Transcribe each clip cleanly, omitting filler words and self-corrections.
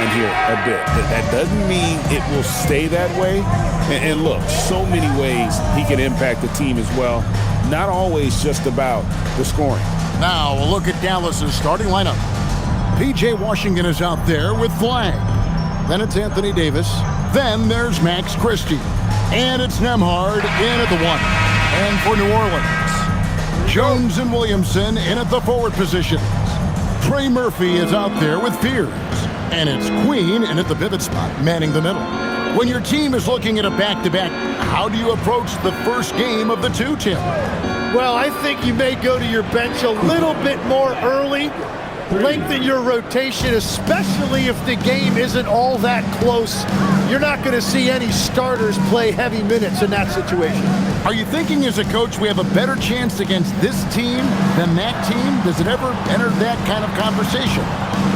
line here a bit. That doesn't mean it will stay that way. And look, so many ways he can impact the team as well. Not always just about the scoring. Now we'll look at Dallas's starting lineup. P.J. Washington is out there with Flag. Then it's Anthony Davis. Then there's Max Christie. And it's Nembhard in at the 1. And for New Orleans, Jones and Williamson in at the forward positions. Trey Murphy is out there with Fears. And it's Queen in at the pivot spot, manning the middle. When your team is looking at a back-to-back, how do you approach the first game of the two, Tim? Well, I think you may go to your bench a little bit more early. Lengthen your rotation, especially if the game isn't all that close. You're not going to see any starters play heavy minutes in that situation. Are you thinking as a coach we have a better chance against this team than that team? Does it ever enter that kind of conversation?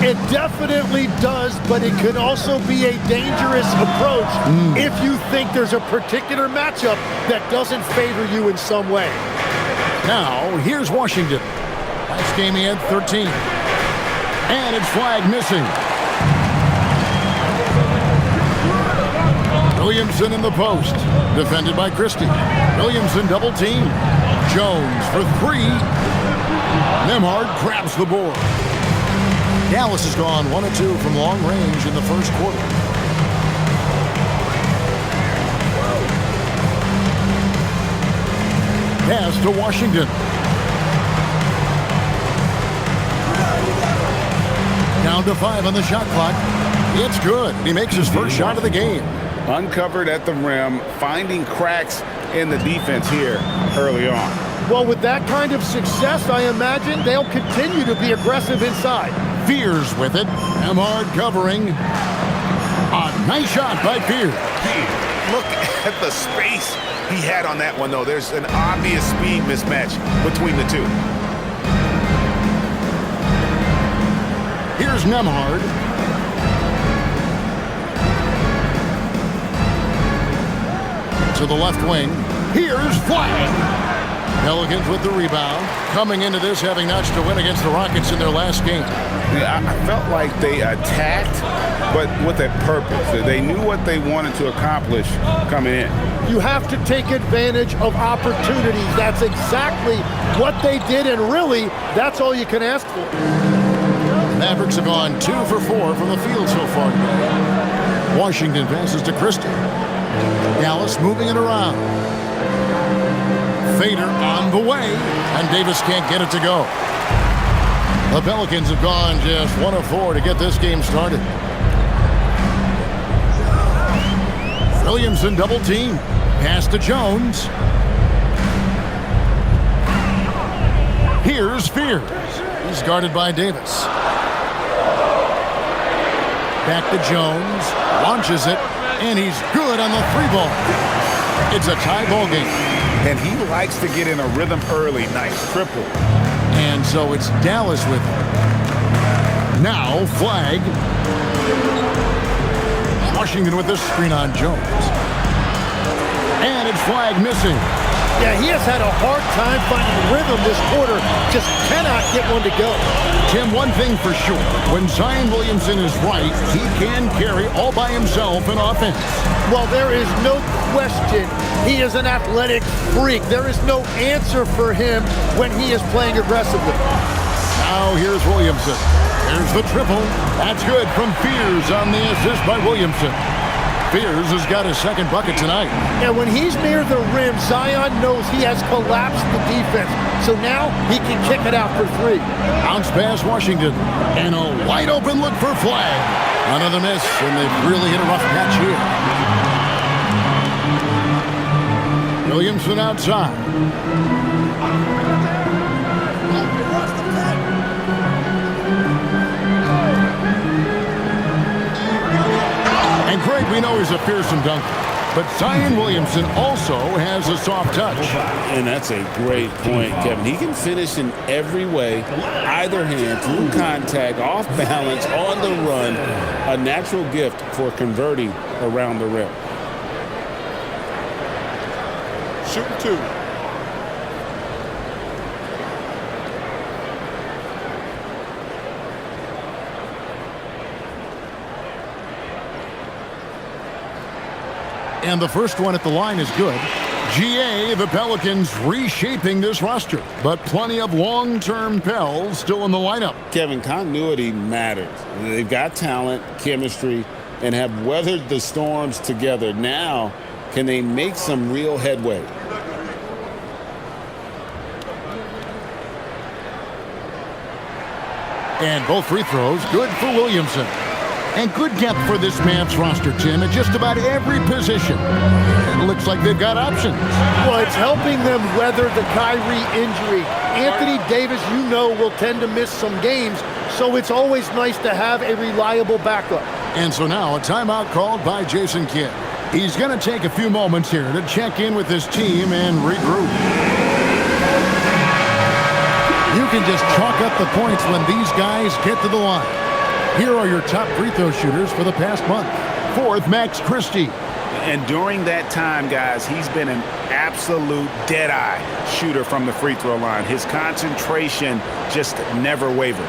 It definitely does, but it could also be a dangerous approach if you think there's a particular matchup that doesn't favor you in some way. Now, here's Washington. Last game he had 13. And it's Flag missing. Williamson in the post. Defended by Christie. Williamson double team. Jones for 3. Nembhard grabs the board. Dallas has gone 1 of 2 from long range in the first quarter. Pass to Washington. Down to 5 on the shot clock. It's good. He makes his first shot of the game. Uncovered at the rim, finding cracks in the defense here early on. Well, with that kind of success, I imagine they'll continue to be aggressive inside. Fears with it. Nembhard covering. A nice shot by Fears. Look at the space he had on that one, though. There's an obvious speed mismatch between the two. Here's Nembhard. To the left wing. Here's Flag. Pelicans with the rebound. Coming into this having notched a win against the Rockets in their last game. Yeah, I felt like they attacked, but with a purpose. They knew what they wanted to accomplish coming in. You have to take advantage of opportunities. That's exactly what they did, and really, that's all you can ask for. Mavericks have gone 2 for 4 from the field so far today. Washington passes to Christie. Dallas moving it around. Fader on the way, and Davis can't get it to go. The Pelicans have gone just 1 of 4 to get this game started. Williamson double team. Pass to Jones. Here's Fears. He's guarded by Davis. Back to Jones. Launches it. And he's good on the 3-ball. It's a tie ball game. And he likes to get in a rhythm early. Nice triple. And so it's Dallas with it. Now Flag. Washington with the screen on Jones. And it's Flag missing. Yeah, he has had a hard time finding rhythm this quarter. Just cannot get one to go. Tim, one thing for sure. When Zion Williamson is right, he can carry all by himself in offense. Well, there is no question he is an athletic freak. There is no answer for him when he is playing aggressively. Now here's Williamson. There's the triple. That's good from Fears on the assist by Williamson. Fears has got his second bucket tonight. And when he's near the rim, Zion knows he has collapsed the defense. So now he can kick it out for 3. Bounce pass Washington. And a wide open look for Flag. Another miss, and they've really hit a rough patch here. Williamson outside. And Greg, we know he's a fearsome dunker, but Zion Williamson also has a soft touch. And that's a great point, Kevin. He can finish in every way, either hand, through contact, off balance, on the run. A natural gift for converting around the rim. Shooting 2. And the first one at the line is good. GA, the Pelicans reshaping this roster, but plenty of long-term Pels still in the lineup. Kevin, continuity matters. They've got talent, chemistry, and have weathered the storms together. Now, can they make some real headway? And both free throws good for Williamson. And good depth for this Mavs roster, Tim, at just about every position. It looks like they've got options. Well, it's helping them weather the Kyrie injury. Anthony Davis, will tend to miss some games, so it's always nice to have a reliable backup. And so now a timeout called by Jason Kidd. He's going to take a few moments here to check in with his team and regroup. You can just chalk up the points when these guys get to the line. Here are your top free throw shooters for the past month. Fourth, Max Christie. And during that time, guys, he's been an absolute dead-eye shooter from the free throw line. His concentration just never wavers.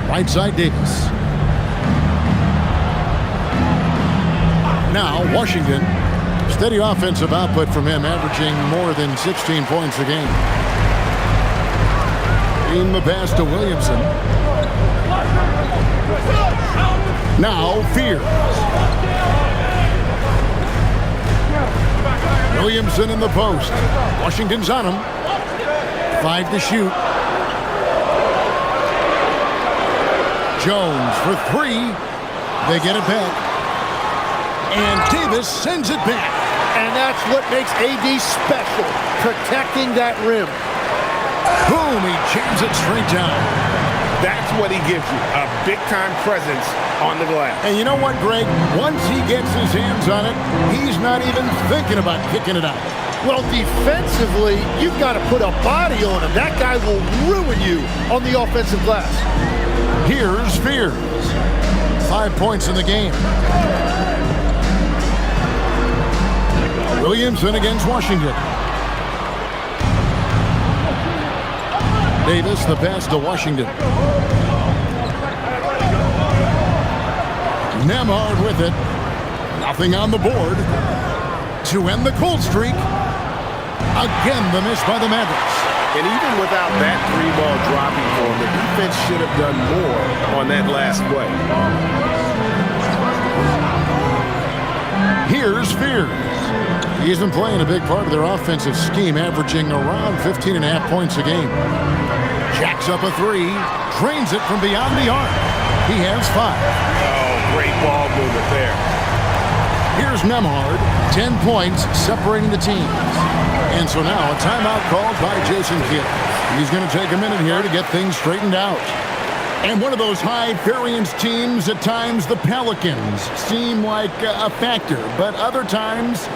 Right side, Davis. Now, Washington. Steady offensive output from him, averaging more than 16 points a game. In the pass to Williamson. Now, Fears. Williamson in the post. Washington's on him. 5 to shoot. Jones for 3. They get it back. And Davis sends it back. And that's what makes AD special, protecting that rim. Boom, he jams it straight down. That's what he gives you, a big-time presence on the glass. And you know what, Greg? Once he gets his hands on it, he's not even thinking about kicking it out. Well, defensively, you've got to put a body on him. That guy will ruin you on the offensive glass. Here's Fears. 5 points in the game. Williamson against Washington. Davis, the pass to Washington. Nemhard with it. Nothing on the board. To end the cold streak. Again, the miss by the Mavericks. And even without that 3-ball dropping for him, the defense should have done more on that last play. Here's Fears. He's been playing a big part of their offensive scheme, averaging around 15.5 points a game. Jacks up a 3, drains it from beyond the arc. He has 5. Oh, great ball movement there. Here's Nemhard, 10 points separating the teams. And so now a timeout called by Jason Kidd. He's going to take a minute here to get things straightened out. And one of those high-variance teams, at times the Pelicans, seem like a factor, but other times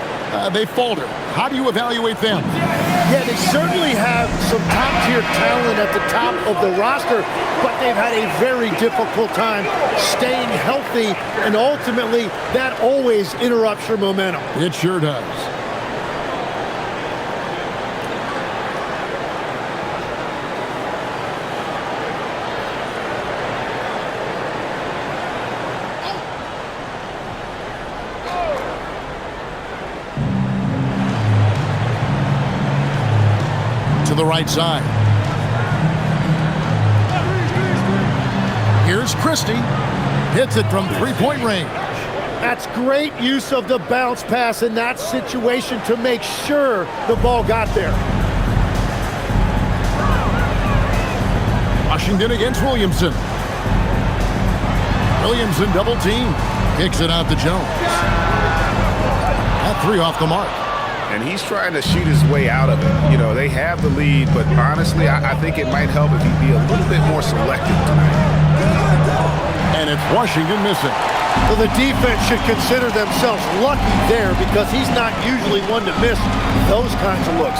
they falter. How do you evaluate them? Yeah, they certainly have some top-tier talent at the top of the roster, but they've had a very difficult time staying healthy, and ultimately that always interrupts your momentum. It sure does. To the right side. Here's Christie. Hits it from three-point range. That's great use of the bounce pass in that situation to make sure the ball got there. Washington against Williamson. Williamson double team. Kicks it out to Jones. That 3 off the mark. And he's trying to shoot his way out of it. You know, they have the lead, but honestly, I think it might help if he'd be a little bit more selective tonight. And it's Washington missing. So the defense should consider themselves lucky there, because he's not usually one to miss those kinds of looks.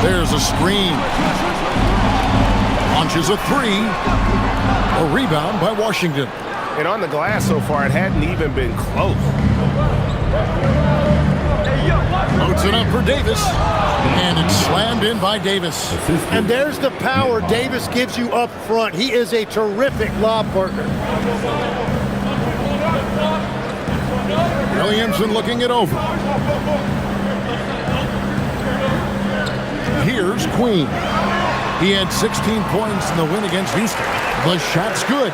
There's a screen. Launches a 3. A rebound by Washington. And on the glass so far, it hadn't even been close. Loads it up for Davis. And it's slammed in by Davis. And there's the power Davis gives you up front. He is a terrific lob partner. Williamson looking it over. Here's Queen. He had 16 points in the win against Houston. The shot's good.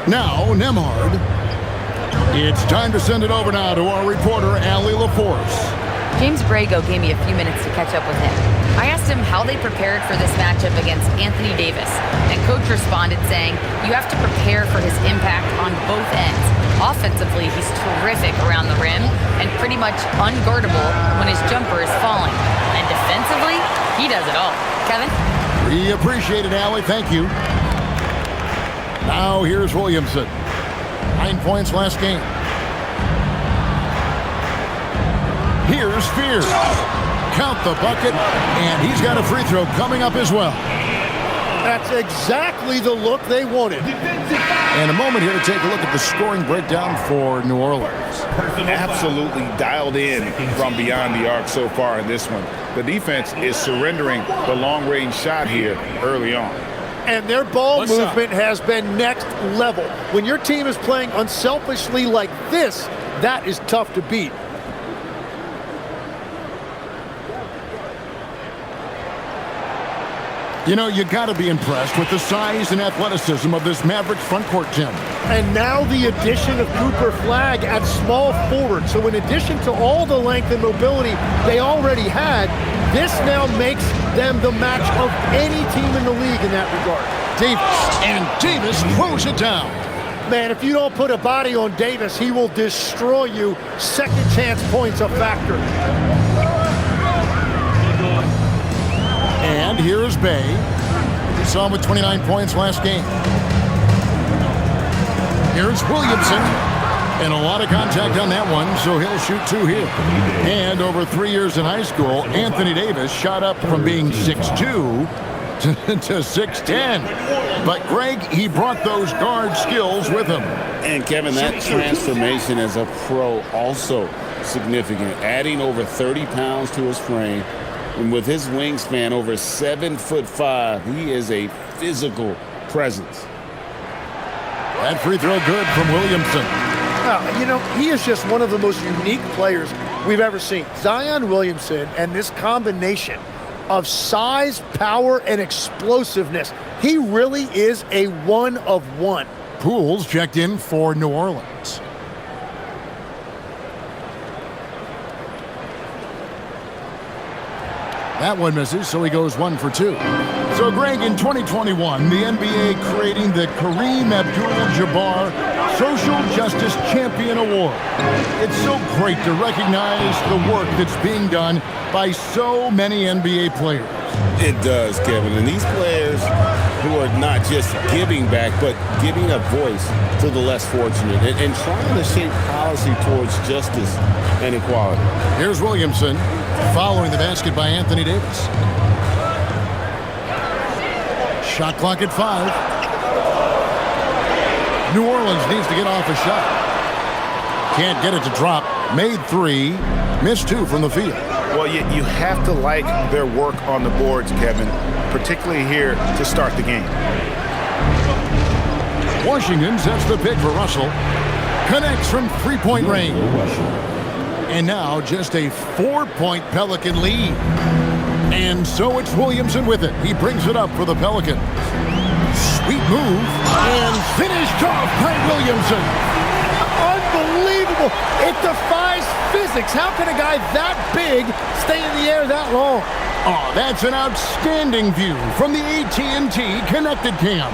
Now, Nemhard. It's time to send it over now to our reporter, Allie LaForce. James Brago gave me a few minutes to catch up with him. I asked him how they prepared for this matchup against Anthony Davis, and Coach responded saying, you have to prepare for his impact on both ends. Offensively, he's terrific around the rim and pretty much unguardable when his jumper is falling. And defensively, he does it all. Kevin? We appreciate it, Allie. Thank you. Now here's Williamson. 9 points last game. Here's Spears. Count the bucket, and he's got a free throw coming up as well. That's exactly the look they wanted. And a moment here to take a look at the scoring breakdown for New Orleans. Absolutely dialed in from beyond the arc so far in this one. The defense is surrendering the long-range shot here early on. And their ball movement has been next level. When your team is playing unselfishly like this, that is tough to beat. You know, you got to be impressed with the size and athleticism of this Mavericks front court, Tim. And now the addition of Cooper Flagg at small forward. So in addition to all the length and mobility they already had, this now makes them the match of any team in the league in that regard. Davis throws it down. Man, if you don't put a body on Davis, he will destroy you. Second chance points a factor. And here is Bay. We saw him with 29 points last game. Here's Williamson. And a lot of contact on that one, so he'll shoot 2 here. And over 3 years in high school, Anthony Davis shot up from being 6'2" to 6'10". But Greg, he brought those guard skills with him. And Kevin, that transformation as a pro also significant. Adding over 30 pounds to his frame. And with his wingspan over 7'5", he is a physical presence. That free throw good from Williamson. You know, he is just one of the most unique players we've ever seen. Zion Williamson and this combination of size, power, and explosiveness. He really is a one of one. Pools checked in for New Orleans. That one misses, so he goes 1 for 2. So, Greg, in 2021, the NBA creating the Kareem Abdul-Jabbar Social Justice Champion Award. It's so great to recognize the work that's being done by so many NBA players. It does, Kevin. And these players who are not just giving back, but giving a voice to the less fortunate and trying to shape policy towards justice and equality. Here's Williamson following the basket by Anthony Davis. Shot clock at 5. New Orleans needs to get off a shot. Can't get it to drop. Made 3. Missed 2 from the field. Well, you have to like their work on the boards, Kevin, particularly here to start the game. Washington sets the pick for Russell. Connects from three-point range. And now just a 4-point Pelican lead. And so it's Williamson with it. He brings it up for the Pelicans. Sweet move. And finished off by Williamson. Unbelievable. It defies physics. How can a guy that big stay in the air that long? Oh, that's an outstanding view from the AT&T Connected Cam.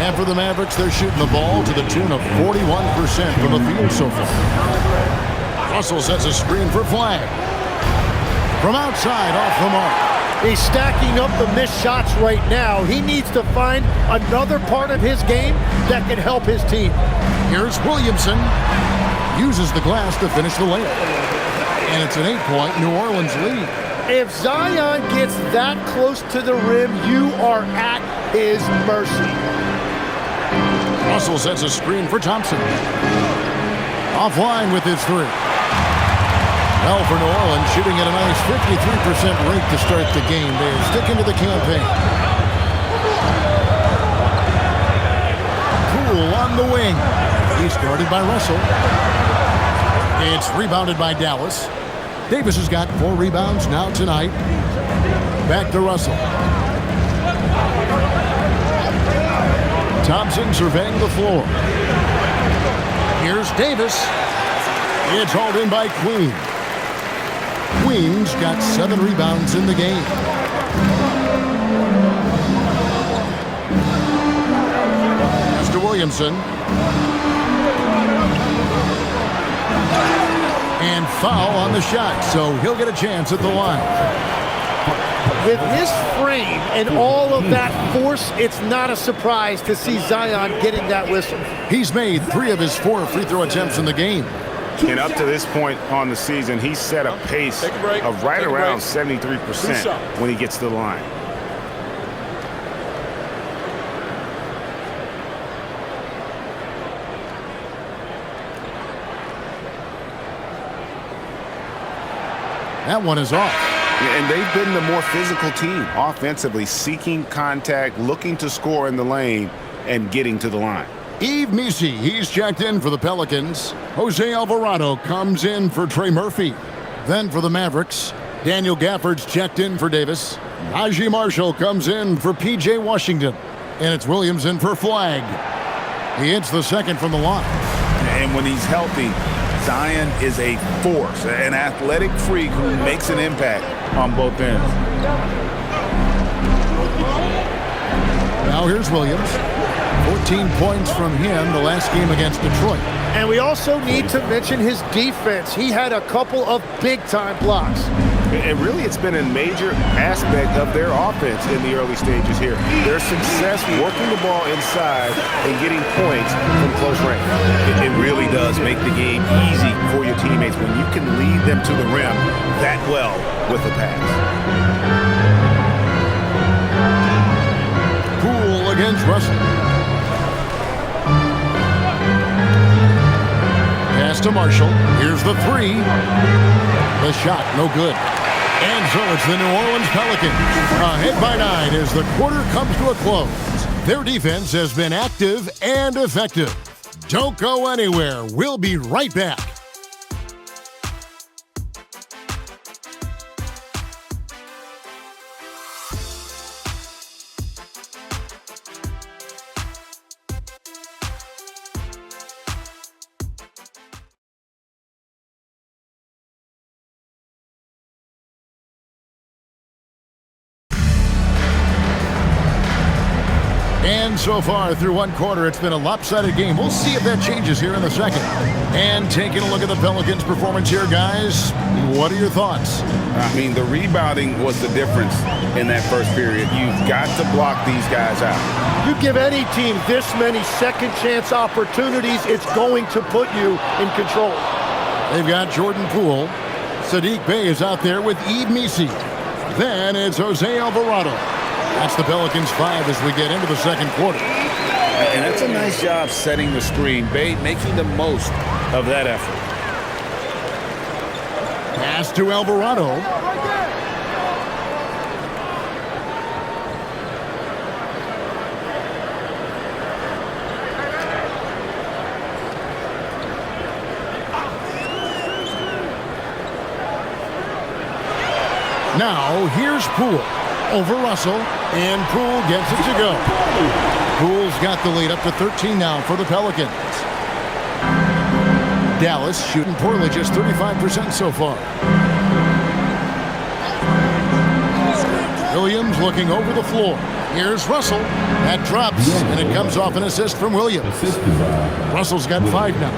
And for the Mavericks, they're shooting the ball to the tune of 41% from the field so far. Russell sets a screen for Flagg. From outside, off the mark. He's stacking up the missed shots right now. He needs to find another part of his game that can help his team. Here's Williamson. Uses the glass to finish the layup. And it's an 8-point New Orleans lead. If Zion gets that close to the rim, you are at his mercy. Russell sets a screen for Thompson. Offline with his three. Well, for New Orleans, shooting at a nice 53% rate to start the game. They're sticking to the campaign. Poole on the wing. He's guarded by Russell. It's rebounded by Dallas. Davis has got 4 rebounds now tonight. Back to Russell. Thompson surveying the floor. Here's Davis. It's hauled in by Queen. Queen's got 7 rebounds in the game. Mr. Williamson. And foul on the shot, so he'll get a chance at the line. With his frame and all of that force, it's not a surprise to see Zion getting that whistle. He's made 3 of his 4 free throw attempts in the game. And up to this point on the season, he's set a pace of right around 73% when he gets to the line. That one is off. And they've been the more physical team offensively, seeking contact, looking to score in the lane, and getting to the line. Yves Missi, he's checked in for the Pelicans. Jose Alvarado comes in for Trey Murphy. Then for the Mavericks, Daniel Gafford's checked in for Davis. Najee Marshall comes in for P.J. Washington. And it's Williamson for Flag. He hits the second from the line. And when he's healthy, Zion is a force, an athletic freak who makes an impact on both ends. Now here's Williams. 14 points from him the last game against Detroit. And we also need to mention his defense. He had a couple of big-time blocks. And really, it's been a major aspect of their offense in the early stages here. Their success working the ball inside and getting points from close range. It really does make the game easy for your teammates when you can lead them to the rim that well with a pass. Poole against Russell. Pass to Marshall. Here's the three. The shot, no good. And so it's the New Orleans Pelicans ahead by 9 as the quarter comes to a close. Their defense has been active and effective. Don't go anywhere. We'll be right back. And so far through one quarter, it's been a lopsided game. We'll see if that changes here in the second. And taking a look at the Pelicans' performance here, guys, what are your thoughts? I mean, the rebounding was the difference in that first period. You've got to block these guys out. You give any team this many second chance opportunities, it's going to put you in control. They've got Jordan Poole. Saddiq Bey is out there with Yves Missi. Then it's Jose Alvarado. That's the Pelicans 5 as we get into the second quarter. And that's a nice job setting the screen. Bey making the most of that effort. Pass to Alvarado. Now here's Poole. Over Russell, and Poole gets it to go. Poole's got the lead up to 13 now for the Pelicans. Dallas shooting poorly, just 35% so far. Williams looking over the floor. Here's Russell. That drops, and it comes off an assist from Williams. Russell's got 5 now.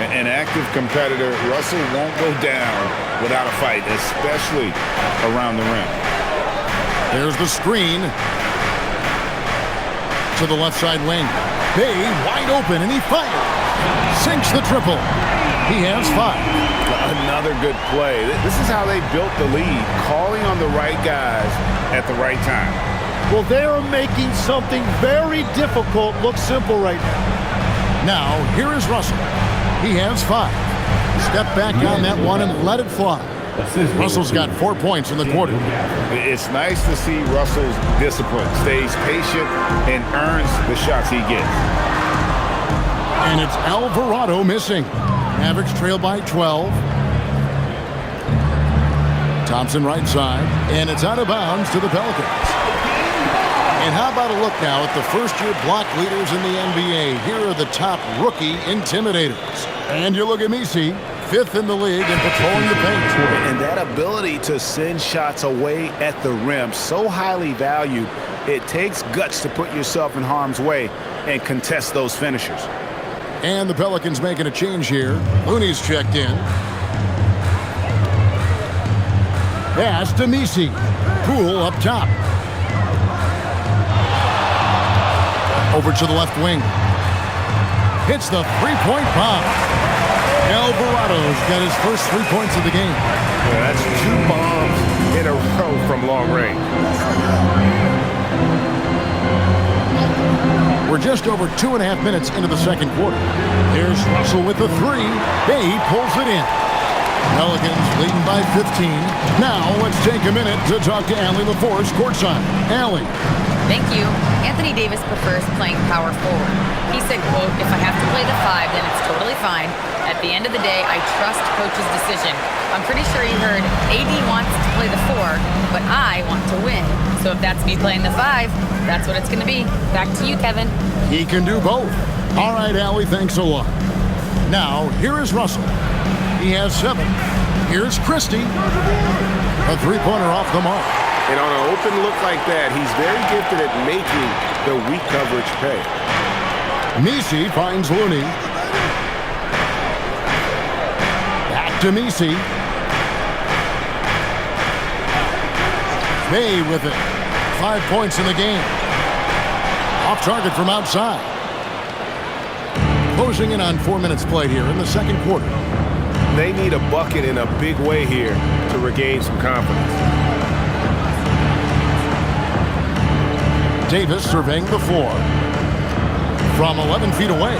An active competitor, Russell won't go down without a fight, especially around the rim. There's the screen to the left side wing. Bey wide open, and he fires. Sinks the triple. He has 5. Another good play. This is how they built the lead, calling on the right guys at the right time. Well, they are making something very difficult look simple right now. Now, here is Russell. He has 5. Step back on that one and let it fly. Russell's got 4 points in the quarter. It's nice to see Russell's discipline. Stays patient and earns the shots he gets. And it's Alvarado missing. Mavericks trail by 12. Thompson right side. And it's out of bounds to the Pelicans. And how about a look now at the first-year block leaders in the NBA. Here are the top rookie intimidators. And you look at Messi, 5th in the league and patrolling the paint. And that ability to send shots away at the rim, so highly valued, it takes guts to put yourself in harm's way and contest those finishers. And the Pelicans making a change here. Looney's checked in. Pass to Messi. Poole up top. Over to the left wing. Hits the three-point bomb. Alvarado's got his first 3 points of the game. Yeah, that's 2 bombs in a row from long range. We're just over 2.5 minutes into the second quarter. Here's Russell with the 3. He pulls it in. Pelicans leading by 15. Now let's take a minute to talk to Allie LaForce courtside. Allie. Thank you. Anthony Davis prefers playing power forward. He said, quote, "If I have to play the 5, then it's totally fine. At the end of the day, I trust coach's decision." I'm pretty sure you heard AD wants to play the 4, but I want to win. So if that's me playing the 5, that's what it's going to be. Back to you, Kevin. He can do both. All right, Allie, thanks a lot. Now, here is Russell. He has 7. Here's Christie. A three-pointer off the mark. And on an open look like that, he's very gifted at making the weak coverage pay. Messi finds Looney. Back to Messi. Bay with it. 5 points in the game. Off target from outside. Closing in on 4 minutes played here in the second quarter. They need a bucket in a big way here to regain some confidence. Davis surveying the floor. From 11 feet away.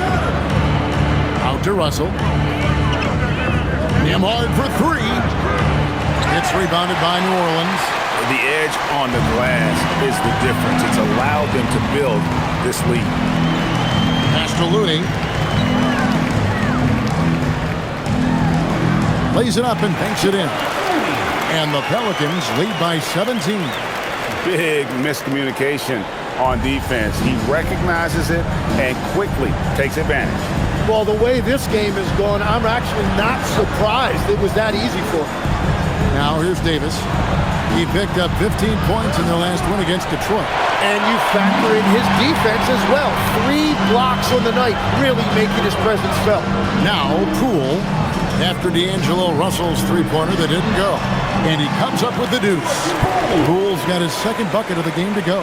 Out to Russell. Nembhard for 3. It's rebounded by New Orleans. The edge on the glass is the difference. It's allowed them to build this lead. Pass to Looney. Lays it up and banks it in. And the Pelicans lead by 17. Big miscommunication on defense. He recognizes it and quickly takes advantage. Well, the way this game has gone, I'm actually not surprised it was that easy for him. Now here's Davis. He picked up 15 points in their last win against Detroit. And you factor in his defense as well. 3 blocks on the night, really making his presence felt. Now Poole, after D'Angelo Russell's three-pointer that didn't go. And he comes up with the deuce. Poole's got his second bucket of the game to go.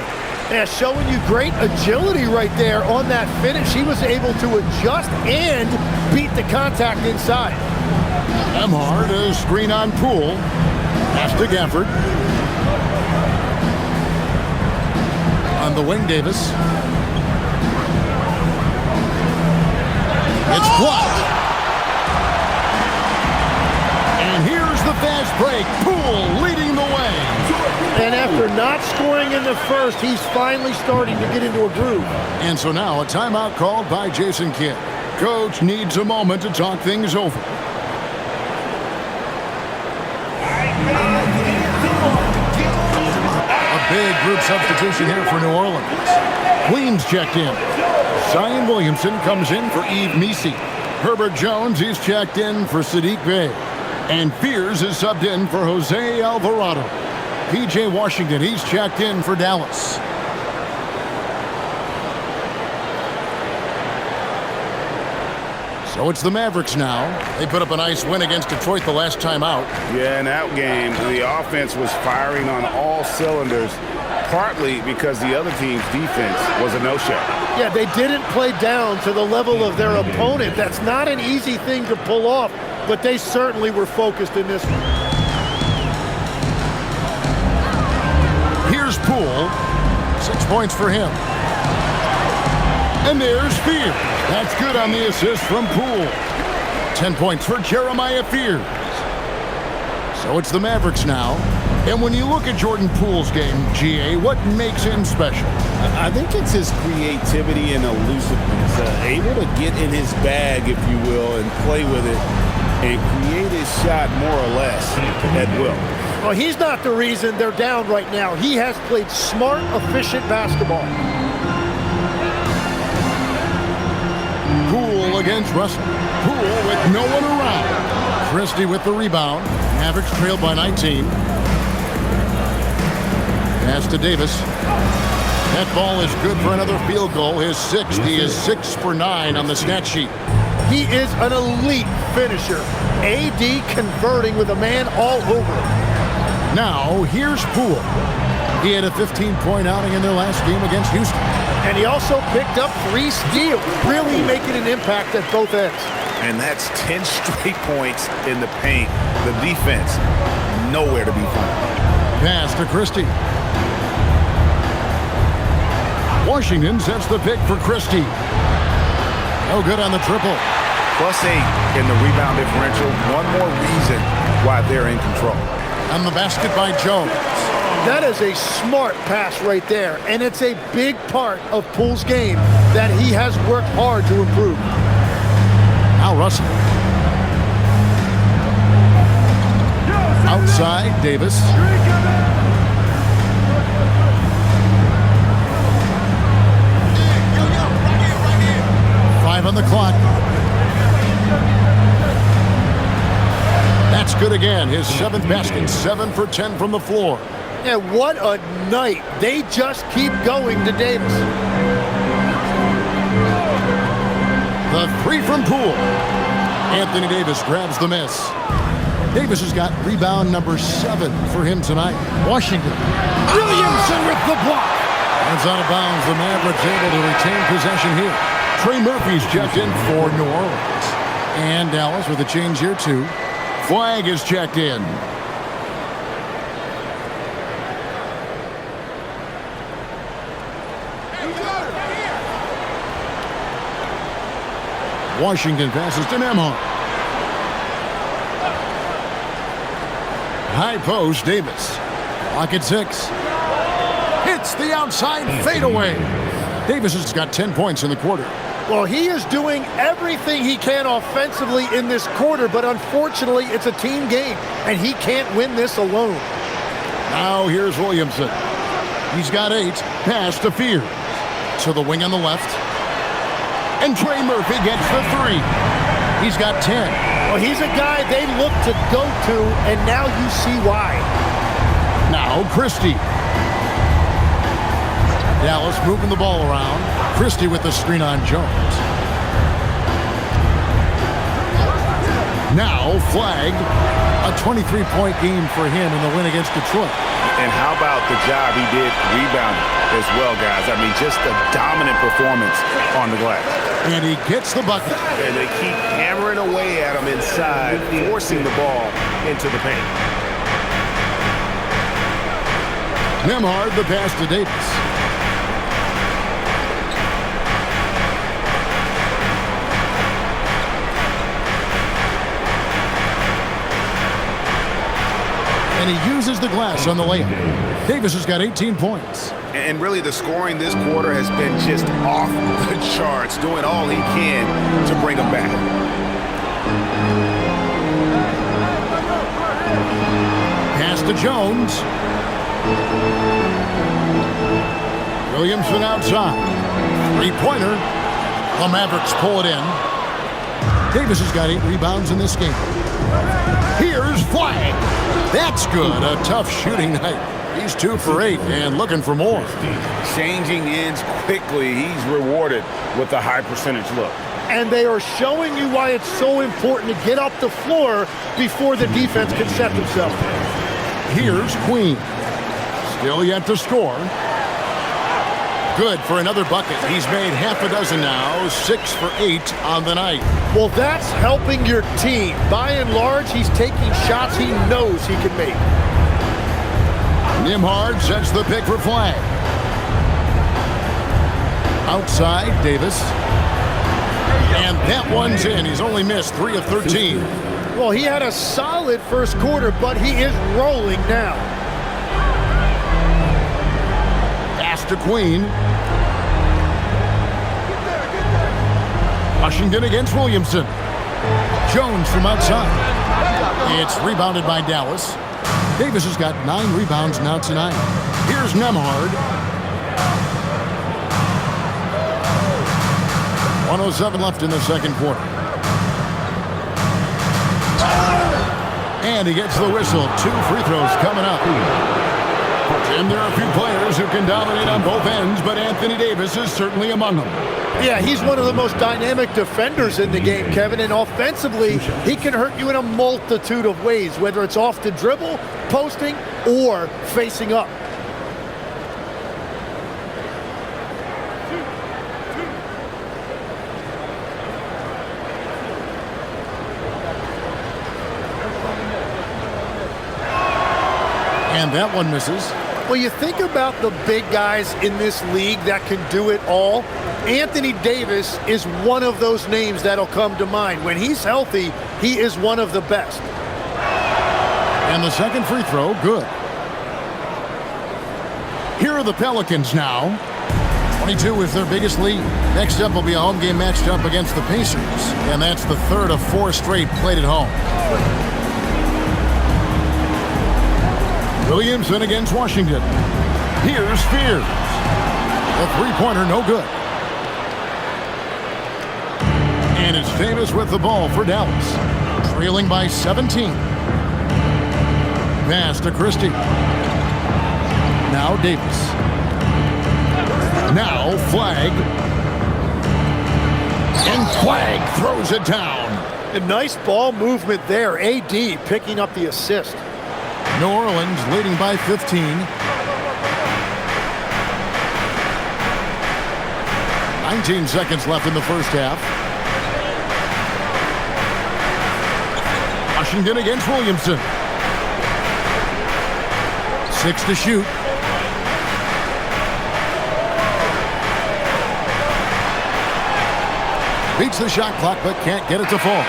Yeah, showing you great agility right there on that finish. He was able to adjust and beat the contact inside. Nembhard, a screen on Poole. Pass to Gafford. On the wing, Davis. It's blocked. And here's the fast break. Poole leading the way. And after not scoring in the first, he's finally starting to get into a groove. And so now a timeout called by Jason Kidd. Coach needs a moment to talk things over. A big group substitution here for New Orleans. Queens checked in. Zion Williamson comes in for Yves Messi. Herbert Jones, he's checked in for Sadiq Bey. And Fears is subbed in for Jose Alvarado. P.J. Washington, he's checked in for Dallas. So it's the Mavericks now. They put up a nice win against Detroit the last time out. Yeah, in that game, the offense was firing on all cylinders, partly because the other team's defense was a no-show. Yeah, they didn't play down to the level of their opponent. That's not an easy thing to pull off, but they certainly were focused in this one. Here's Poole. 6 points for him. And there's Fears. That's good on the assist from Poole. 10 points for Jeremiah Fears. So it's the Mavericks now. And when you look at Jordan Poole's game, GA, what makes him special? I think it's his creativity and elusiveness. Able to get in his bag, if you will, and play with it and create his shot more or less at will. Well, he's not the reason they're down right now. He has played smart, efficient basketball. Poole against Russell. Poole with no one around. Christie with the rebound. Mavericks trailed by 19. Pass to Davis. That ball is good for another field goal. His 6th. He is 6 for 9 on the stat sheet. He is an elite finisher. AD converting with a man all over him. Now, here's Poole. He had a 15-point outing in their last game against Houston. And he also picked up 3 steals, really making an impact at both ends. And that's 10 straight points in the paint. The defense, nowhere to be found. Pass to Christie. Washington sets the pick for Christie. No good on the triple. +8 in the rebound differential. One more reason why they're in control. On the basket by Jones. That is a smart pass right there, and it's a big part of Poole's game that he has worked hard to improve. Now Russell. Outside, Davis. On the clock. That's good again. His 7th basket. 7 for 10 from the floor. And what a night. They just keep going to Davis. The 3 from Poole. Anthony Davis grabs the miss. Davis has got rebound number 7 for him tonight. Washington. Williamson with the block. Hands out of bounds. The Mavericks able to retain possession here. Trey Murphy's checked in for New Orleans. And Dallas with a change here, too. Flag is checked in. Washington passes to Nembhard. High post, Davis. Clock at 6. Hits the outside fadeaway. Davis has got 10 points in the quarter. Well, he is doing everything he can offensively in this quarter, but unfortunately, it's a team game, and he can't win this alone. Now here's Williamson. He's got 8. Pass to Fears. To the wing on the left. And Trey Murphy gets the 3. He's got 10. Well, he's a guy they look to go to, and now you see why. Now Christie. Dallas moving the ball around. Christie with the screen on Jones. Now flagged. A 23-point game for him in the win against Detroit. And how about the job he did rebounding as well, guys? I mean, just a dominant performance on the glass. And he gets the bucket. And they keep hammering away at him inside, forcing the ball into the paint. Nembhard the pass to Davis. And he uses the glass on the layup. Davis has got 18 points. And really the scoring this quarter has been just off the charts, doing all he can to bring them back. Pass to Jones. Williamson outside. 3-pointer. The Mavericks pull it in. Davis has got 8 rebounds in this game. Here's Flag. That's good. A tough shooting night. He's 2 for 8 and looking for more. Changing ends quickly. He's rewarded with a high percentage look. And they are showing you why it's so important to get up the floor before the defense can set themselves. Here's Queen. Still yet to score. Good for another bucket. He's made half a dozen now. 6 for 8 on the night. Well, that's helping your team. By and large, he's taking shots he knows he can make. Nembhard sets the pick for Flag. Outside, Davis. And that one's in. He's only missed 3 of 13. Well, he had a solid first quarter, but he is rolling now. Pass to Queen. Washington against Williamson. Jones from outside. It's rebounded by Dallas. Davis has got 9 rebounds now tonight. Here's Nemhard. 1:07 left in the second quarter. And he gets the whistle. 2 free throws coming up. And there are a few players who can dominate on both ends, but Anthony Davis is certainly among them. Yeah, he's one of the most dynamic defenders in the game, Kevin, and offensively, he can hurt you in a multitude of ways, whether it's off the dribble, posting, or facing up. And that one misses. Well, you think about the big guys in this league that can do it all. Anthony Davis is one of those names that'll come to mind. When he's healthy, he is one of the best. And the second free throw, good. Here are the Pelicans now. 22 is their biggest lead. Next up will be a home game matched up against the Pacers. And that's the third of 4 straight played at home. Williamson against Washington. Here's Spears. The three-pointer, no good. And it's Davis with the ball for Dallas. Trailing by 17. Pass to Christie. Now Davis. Now Flagg. And Flagg throws it down. A nice ball movement there. AD picking up the assist. New Orleans leading by 15. 19 seconds left in the first half. Washington against Williamson. 6 to shoot. Beats the shot clock but can't get it to fall.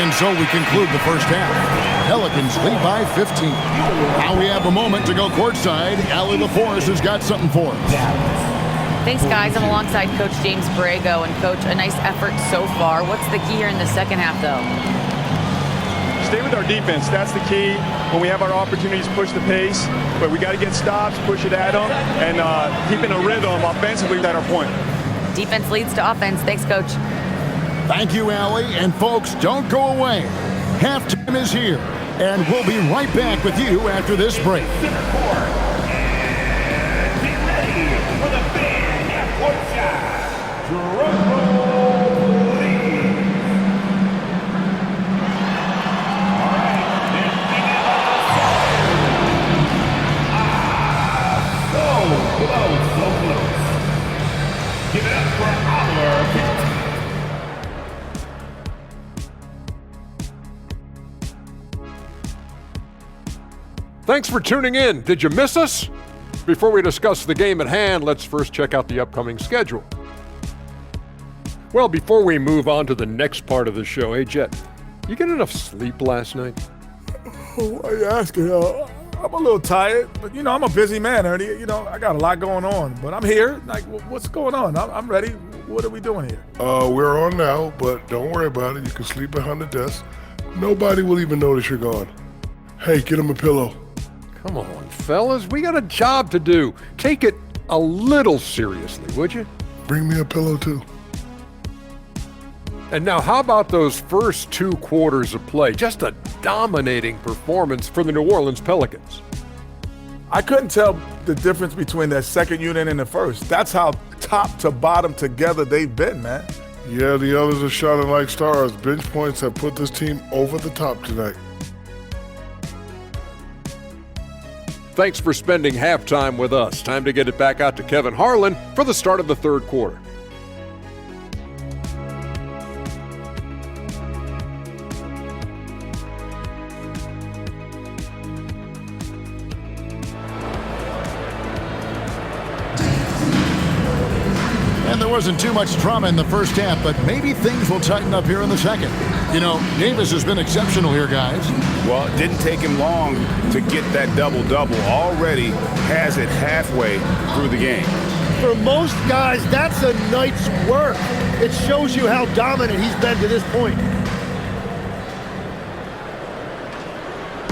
And so we conclude the first half. Pelicans lead by 15. Now we have a moment to go courtside. Allie LaForce has got something for us. Thanks, guys. I'm alongside Coach James Borrego. And, Coach, a nice effort so far. What's the key here in the second half, though? Stay with our defense. That's the key. When we have our opportunities, push the pace. But we got to get stops, push it at them, and keeping a rhythm offensively at our point. Defense leads to offense. Thanks, Coach. Thank you, Allie. And, folks, don't go away. Halftime is here, and we'll be right back with you after this break. Give it up for our Thanks for tuning in. Did you miss us? Before we discuss the game at hand, let's first check out the upcoming schedule. Well, before we move on to the next part of the show, hey, Jet, you get enough sleep last night? Why are you asking? I'm a little tired, but, I'm a busy man, Ernie. I got a lot going on, but I'm here. Like, what's going on? I'm ready. What are we doing here? We're on now, but don't worry about it. You can sleep behind the desk. Nobody will even notice you're gone. Hey, get him a pillow. Come on, fellas. We got a job to do. Take it a little seriously, would you? Bring me a pillow, too. And now, how about those first 2 quarters of play? Just a dominating performance for the New Orleans Pelicans. I couldn't tell the difference between their second unit and the first. That's how top to bottom together they've been, man. Yeah, the others are shining like stars. Bench points have put this team over the top tonight. Thanks for spending halftime with us. Time to get it back out to Kevin Harlan for the start of the third quarter. wasn't too much drama in the first half, but maybe things will tighten up here in the second. You know, Davis has been exceptional here, guys. Well, it didn't take him long to get that double-double. Already has it halfway through the game. For most guys, that's a night's work. It shows you how dominant he's been to this point.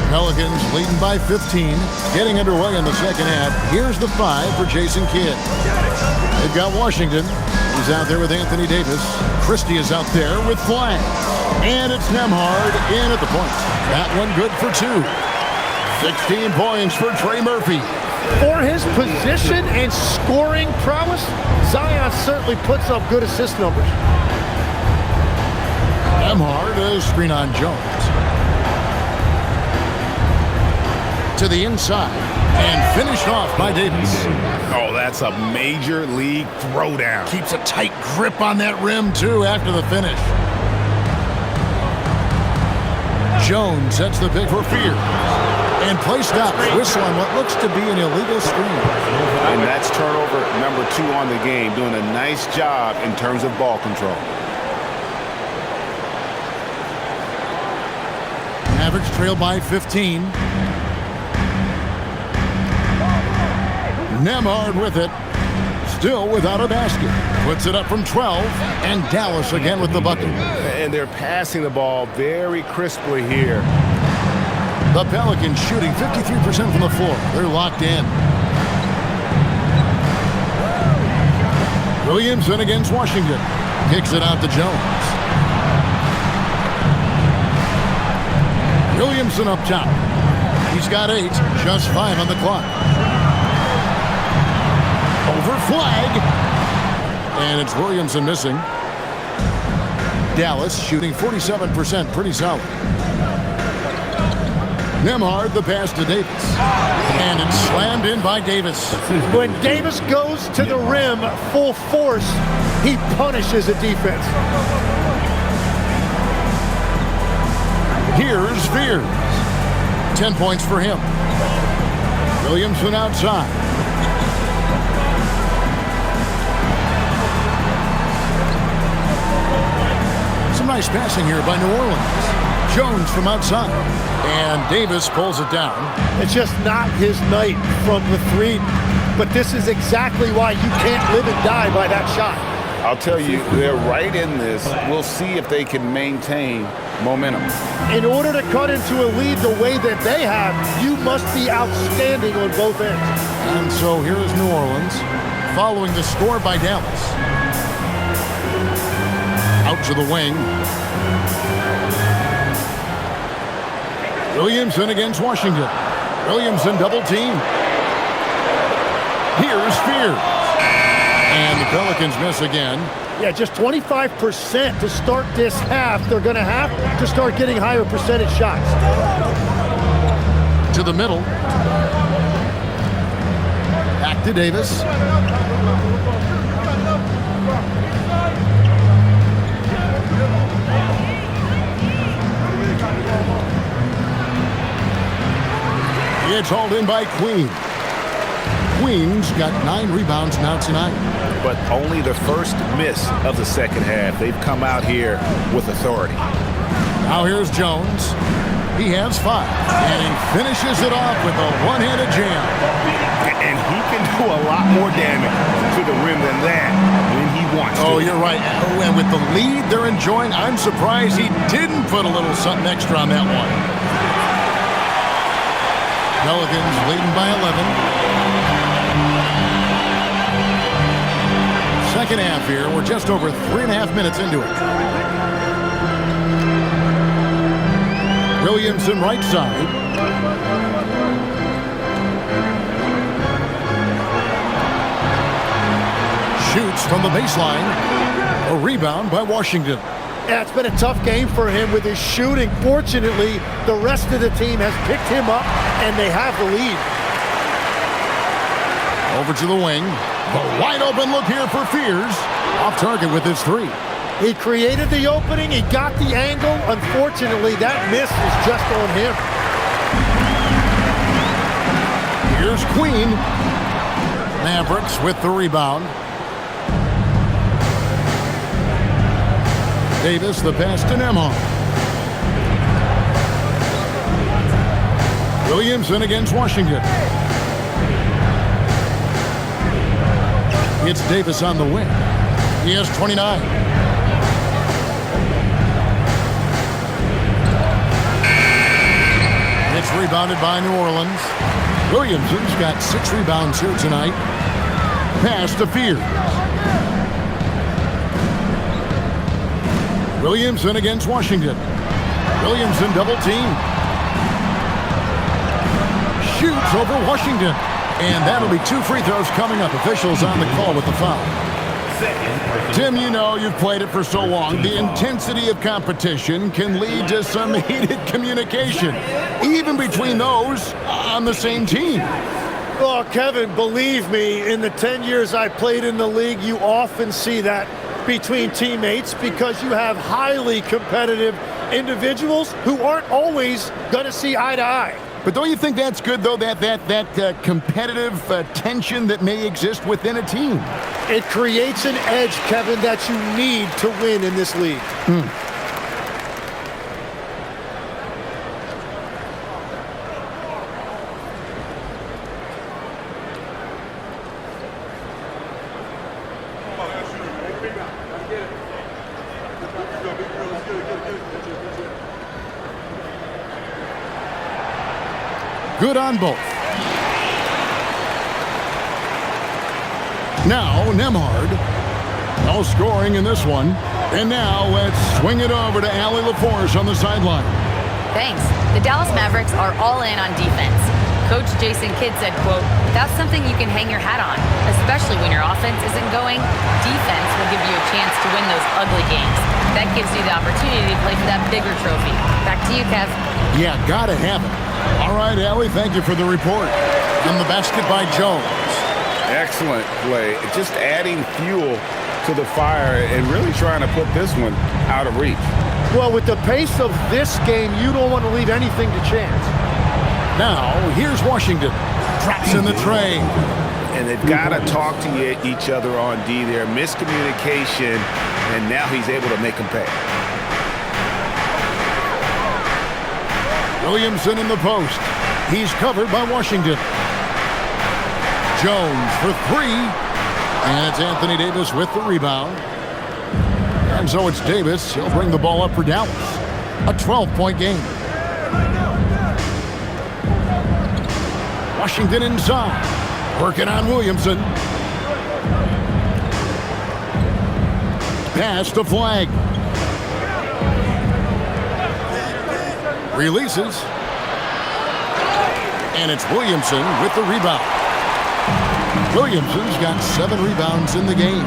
Pelicans leading by 15, getting underway in the second half. Here's the 5 for Jason Kidd. They've got Washington. He's out there with Anthony Davis. Christie is out there with Flag. And it's Nembhard in at the point. That one good for 2. 16 points for Trey Murphy. For his position and scoring prowess, Zion certainly puts up good assist numbers. Nembhard, a screen on Jones. To the inside and finished off by Davis. Oh, that's a major league throwdown. Keeps a tight grip on that rim, too, after the finish. Jones sets the pick for Fear. And play stops. Whistle on what looks to be an illegal screen. And that's turnover number 2 on the game, doing a nice job in terms of ball control. Mavericks trail by 15. Nembhard with it. Still without a basket. Puts it up from 12. And Dallas again with the bucket. And they're passing the ball very crisply here. The Pelicans shooting 53% from the floor. They're locked in. Williamson against Washington. Kicks it out to Jones. Williamson up top. He's got 8. Just 5 on the clock. Over Flag. And it's Williamson missing. Dallas shooting 47%. Pretty solid. Nembhard, the pass to Davis. And it's slammed in by Davis. When Davis goes to the rim full force, he punishes the defense. Here's Fears. 10 points for him. Williamson outside. Some nice passing here by New Orleans. Jones from outside. And Davis pulls it down. It's just not his night from the 3. But this is exactly why you can't live and die by that shot. I'll tell you, they're right in this. We'll see if they can maintain momentum. In order to cut into a lead the way that they have, you must be outstanding on both ends. And so here is New Orleans following the score by Dallas. Out to the wing. Williamson against Washington. Williamson double team. Here's Fears. And the Pelicans miss again. Yeah, just 25% to start this half. They're going to have to start getting higher percentage shots. To the middle. Back to Davis. It's hauled in by Queen. Queen's got 9 rebounds now tonight. But only the first miss of the second half. They've come out here with authority. Now here's Jones. He has 5. And he finishes it off with a one-handed jam. And he can do a lot more damage to the rim than that when he wants to. Oh, you're right. And with the lead they're enjoying, I'm surprised he didn't put a little something extra on that one. Pelicans leading by 11. Second half here. We're just over 3.5 minutes into it. Williamson right side. Shoots from the baseline. A rebound by Washington. Yeah, it's been a tough game for him with his shooting. Fortunately, the rest of the team has picked him up, and they have the lead. Over to the wing. The wide open look here for Fears. Off target with his 3. He created the opening. He got the angle. Unfortunately, that miss is just on him. Here's Queen. Mavericks with the rebound. Davis, the pass to Nembhard. Williamson against Washington. It's Davis on the wing. He has 29. It's rebounded by New Orleans. Williamson's got 6 rebounds here tonight. Pass to Fears. Williamson against Washington. Williamson double team. Shoots over Washington. And that'll be 2 free throws coming up. Officials on the call with the foul. Tim, you know you've played it for so long. The intensity of competition can lead to some heated communication, even between those on the same team. Oh, Kevin, believe me, in the 10 years I played in the league, you often see that between teammates because you have highly competitive individuals who aren't always going to see eye to eye. But don't you think that's good, though, that competitive tension that may exist within a team? It creates an edge, Kevin, that you need to win in this league. Good on both. Now, Nembhard. No scoring in this one. And now let's swing it over to Allie LaForce on the sideline. Thanks. The Dallas Mavericks are all in on defense. Coach Jason Kidd said, quote, "That's something you can hang your hat on, especially when your offense isn't going. Defense will give you a chance to win those ugly games. That gives you the opportunity to play for that bigger trophy." Back to you, Kev. Yeah, gotta have it. All right, Allie, thank you for the report. And the basket by Jones. Excellent play. Just adding fuel to the fire and really trying to put this one out of reach. Well, with the pace of this game, you don't want to leave anything to chance. Now, here's Washington. Drops in the tray. And they've got to talk to each other on D there. Miscommunication, and now he's able to make them pay. Williamson in the post. He's covered by Washington. Jones for 3. And it's Anthony Davis with the rebound. And so it's Davis. He'll bring the ball up for Dallas. A 12-point game. Washington inside. Working on Williamson. Pass to Flag. Releases. And it's Williamson with the rebound. Williamson's got 7 rebounds in the game.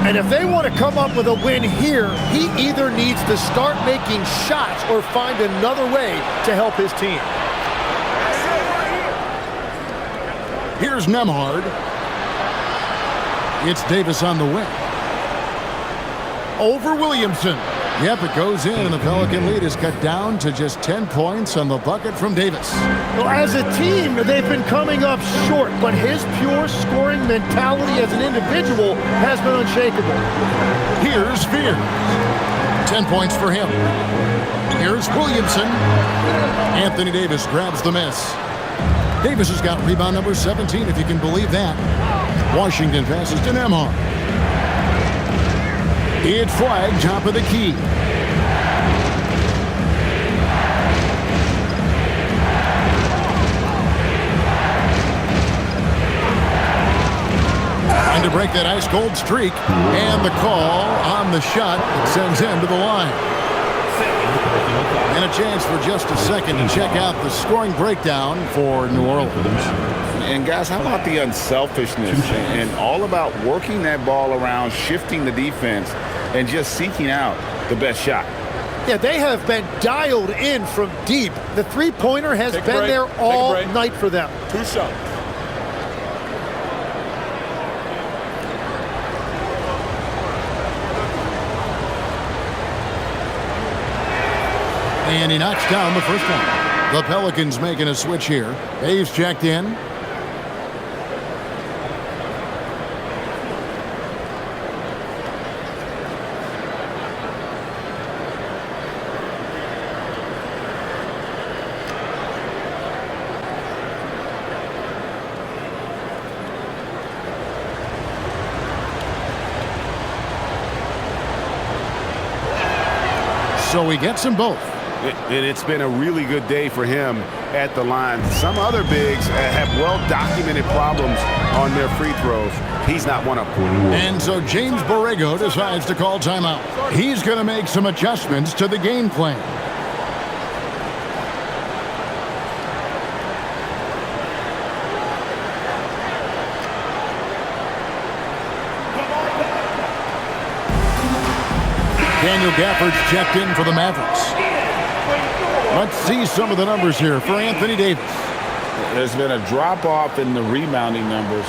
And if they want to come up with a win here, he either needs to start making shots or find another way to help his team. Here's Nembhard. It's Davis on the wing. Over Williamson. Yep, it goes in, and the Pelican lead is cut down to just 10 points on the bucket from Davis. Well, as a team, they've been coming up short, but his pure scoring mentality as an individual has been unshakable. Here's Fears. 10 points for him. Here's Williamson. Anthony Davis grabs the miss. Davis has got rebound number 17, if you can believe that. Washington passes to Nembhard. It's Flag, top of the key. Trying to break that ice-cold streak. And the call on the shot that sends him to the line. And a chance for just a second to check out the scoring breakdown for New Orleans. And guys, how about the unselfishness and all about working that ball around, shifting the defense, and just seeking out the best shot? Yeah, they have been dialed in from deep. The three-pointer has been there all night for them. 2 shots. And he knocks down the first one. The Pelicans making a switch here. Dave's checked in. So he gets them both. And it's been a really good day for him at the line. Some other bigs have well-documented problems on their free throws. He's not one of them. And so James Borrego decides to call timeout. He's going to make some adjustments to the game plan. Daniel Gafford's checked in for the Mavericks. Let's see some of the numbers here for Anthony Davis. There's been a drop-off in the rebounding numbers.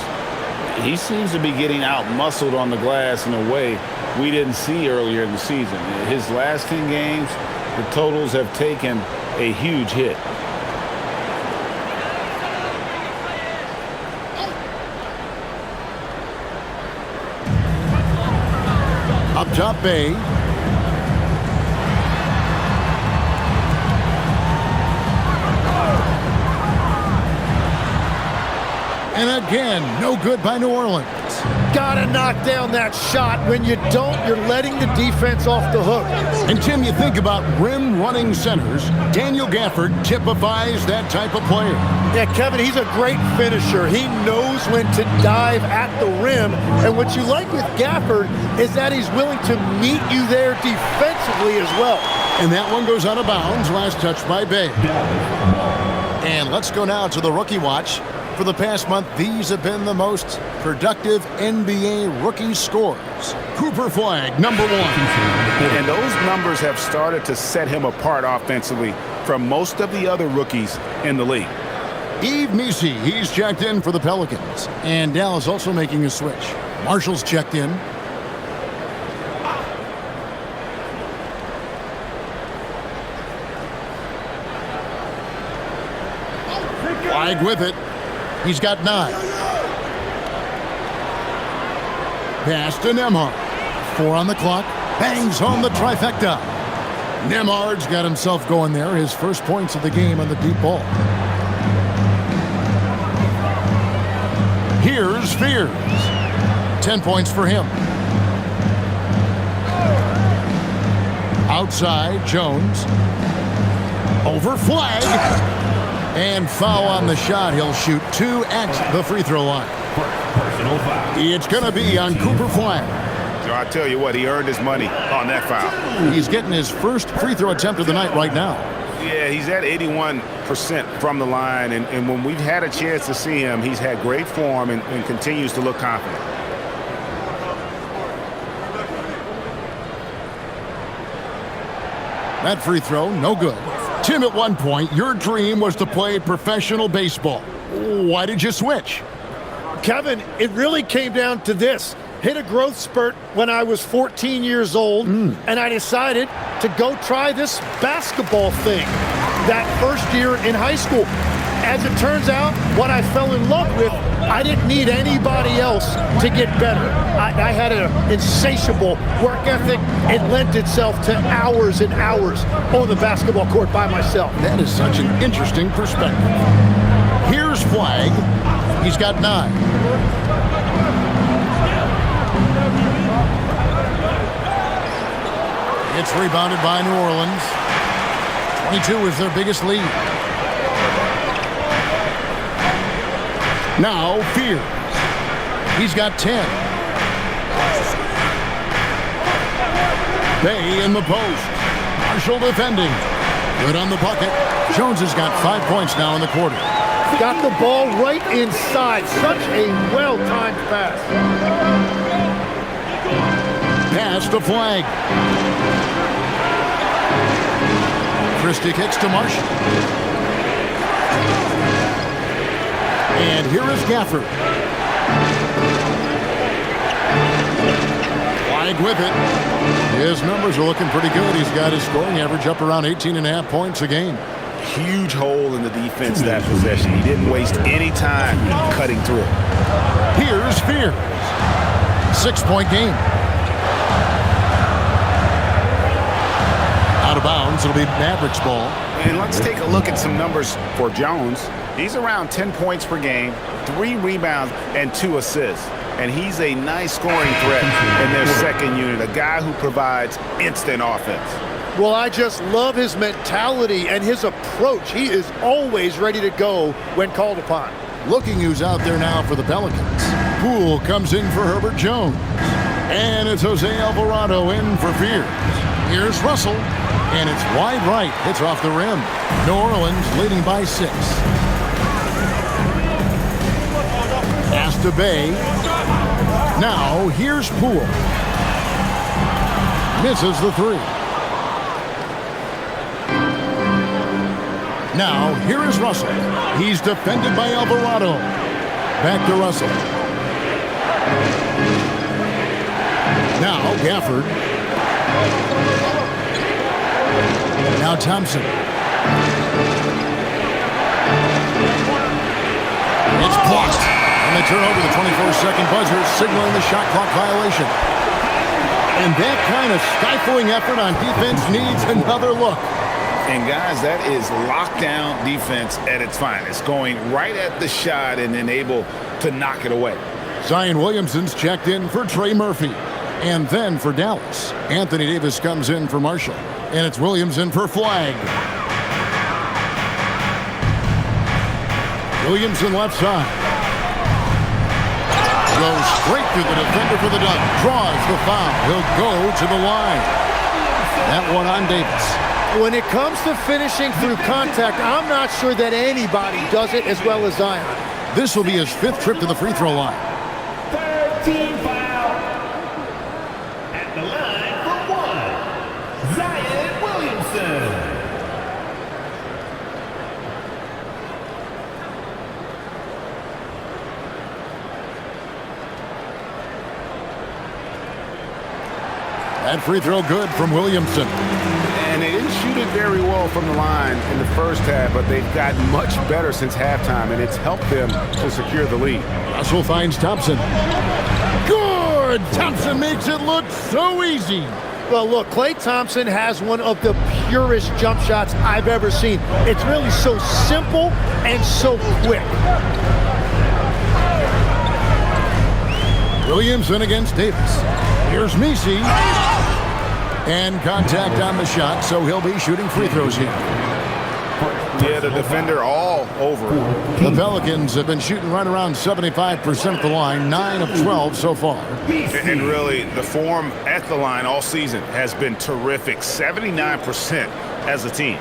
He seems to be getting out-muscled on the glass in a way we didn't see earlier in the season. His last 10 games, the totals have taken a huge hit. Up top, Bay. And again, no good by New Orleans. Gotta knock down that shot. When you don't, you're letting the defense off the hook. And Tim, you think about rim-running centers, Daniel Gafford typifies that type of player. Yeah, Kevin, he's a great finisher. He knows when to dive at the rim. And what you like with Gafford is that he's willing to meet you there defensively as well. And that one goes out of bounds. Last touch by Bay. And let's go now to the rookie watch. For the past month, these have been the most productive NBA rookie scores. Cooper Flagg, number 1. And those numbers have started to set him apart offensively from most of the other rookies in the league. Yves Missi, he's checked in for the Pelicans. And Dallas also making a switch. Marshall's checked in. Flagg with it. He's got 9. Pass to Nembhard. 4 on the clock. Bangs home the trifecta. Nembhard's got himself going there. His first points of the game on the deep ball. Here's Fears. 10 points for him. Outside, Jones. Over Flagg. And foul on the shot. He'll shoot 2 at the free throw line. Personal foul. It's going to be on Cooper Flagg. So I tell you what, he earned his money on that foul. He's getting his first free throw attempt of the night right now. Yeah, he's at 81% from the line. And when we've had a chance to see him, he's had great form and continues to look confident. That free throw, no good. Tim, at one point, your dream was to play professional baseball. Why did you switch? Kevin, it really came down to this. Hit a growth spurt when I was 14 years old, and I decided to go try this basketball thing that first year in high school. As it turns out, what I fell in love with, I didn't need anybody else to get better. I had an insatiable work ethic. It lent itself to hours and hours on the basketball court by myself. That is such an interesting perspective. Here's Flagg. He's got 9. It's rebounded by New Orleans. 22 is their biggest lead. Now, Fears. He's got 10. Bay in the post. Marshall defending. Good on the bucket. Jones has got 5 points now in the quarter. Got the ball right inside. Such a well-timed pass. Pass to Flagg. Christie kicks to Marshall. And here is Gafford. Flagg with it. His numbers are looking pretty good. He's got his scoring average up around 18.5 points a game. Huge hole in the defense that possession. He didn't waste any time cutting through. Here's Fears. 6-point game. Out of bounds. It'll be Mavericks ball. And let's take a look at some numbers for Jones. He's around 10 points per game, 3 rebounds, and 2 assists. And he's a nice scoring threat in their second unit, a guy who provides instant offense. Well, I just love his mentality and his approach. He is always ready to go when called upon. Looking who's out there now for the Pelicans. Poole comes in for Herbert Jones. And it's Jose Alvarado in for Fears. Here's Russell. And it's wide right. It's off the rim. New Orleans leading by 6. Pass to Bay. Now here's Poole. Misses the 3. Now, here is Russell. He's defended by Alvarado. Back to Russell. Now, Gafford. Now, Thompson. It's blocked. And they turn over the 24-second buzzer, signaling the shot clock violation. And that kind of stifling effort on defense needs another look. And, guys, that is lockdown defense at its finest, going right at the shot and then able to knock it away. Zion Williamson's checked in for Trey Murphy. And then for Dallas, Anthony Davis comes in for Marshall. And it's Williamson for Flag. Williamson left side. Goes straight through the defender for the dunk. Draws the foul. He'll go to the line. That one on Davis. When it comes to finishing through contact, I'm not sure that anybody does it as well as Zion. This will be his 5th trip to the free throw line. 13 foul. At the line for 1, Zion Williamson. That free throw good from Williamson. And they didn't shoot it very well from the line in the first half, but they've gotten much better since halftime, and it's helped them to secure the lead. Russell finds Thompson. Good! Thompson makes it look so easy. Well, look, Klay Thompson has one of the purest jump shots I've ever seen. It's really so simple and so quick. Williamson against Davis. Here's Messi. And contact on the shot, so he'll be shooting free throws here. Yeah, the defender all over. The Pelicans have been shooting right around 75% of the line, 9 of 12 so far. And really, the form at the line all season has been terrific, 79% as a team.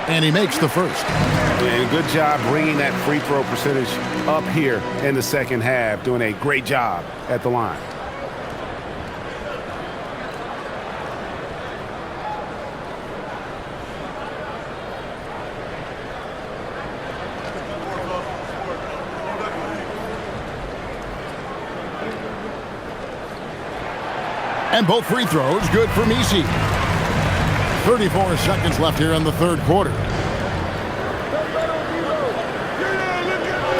And he makes the first. And good job bringing that free throw percentage up here in the second half, doing a great job at the line. And both free throws good for Messi. 34 seconds left here in the third quarter.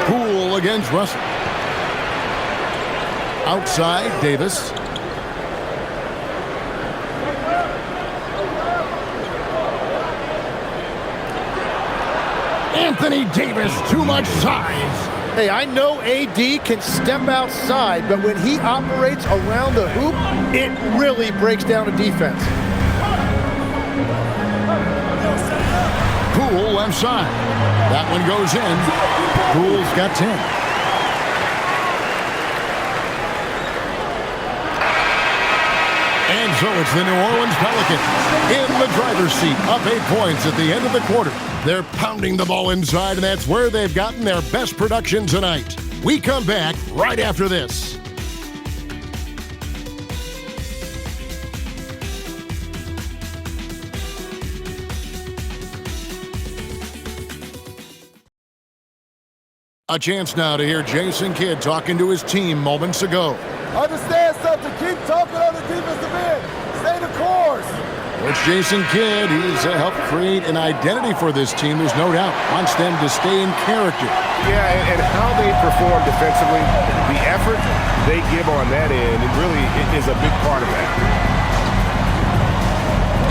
Poole against Russell. Outside, Davis. Anthony Davis, too much size. Hey, I know AD can step outside, but when he operates around the hoop, it really breaks down a defense. Poole left side. That one goes in. Poole's got 10. And so it's the New Orleans Pelicans in the driver's seat, up 8 points at the end of the quarter. They're pounding the ball inside, and that's where they've gotten their best production tonight. We come back right after this. A chance now to hear Jason Kidd talking to his team moments ago. Understand something. Keep talking on the defensive end. Stay the course. Coach Jason Kidd, he's helped create an identity for this team, there's no doubt. Wants them to stay in character. Yeah, and how they perform defensively, the effort they give on that end, it really is a big part of that.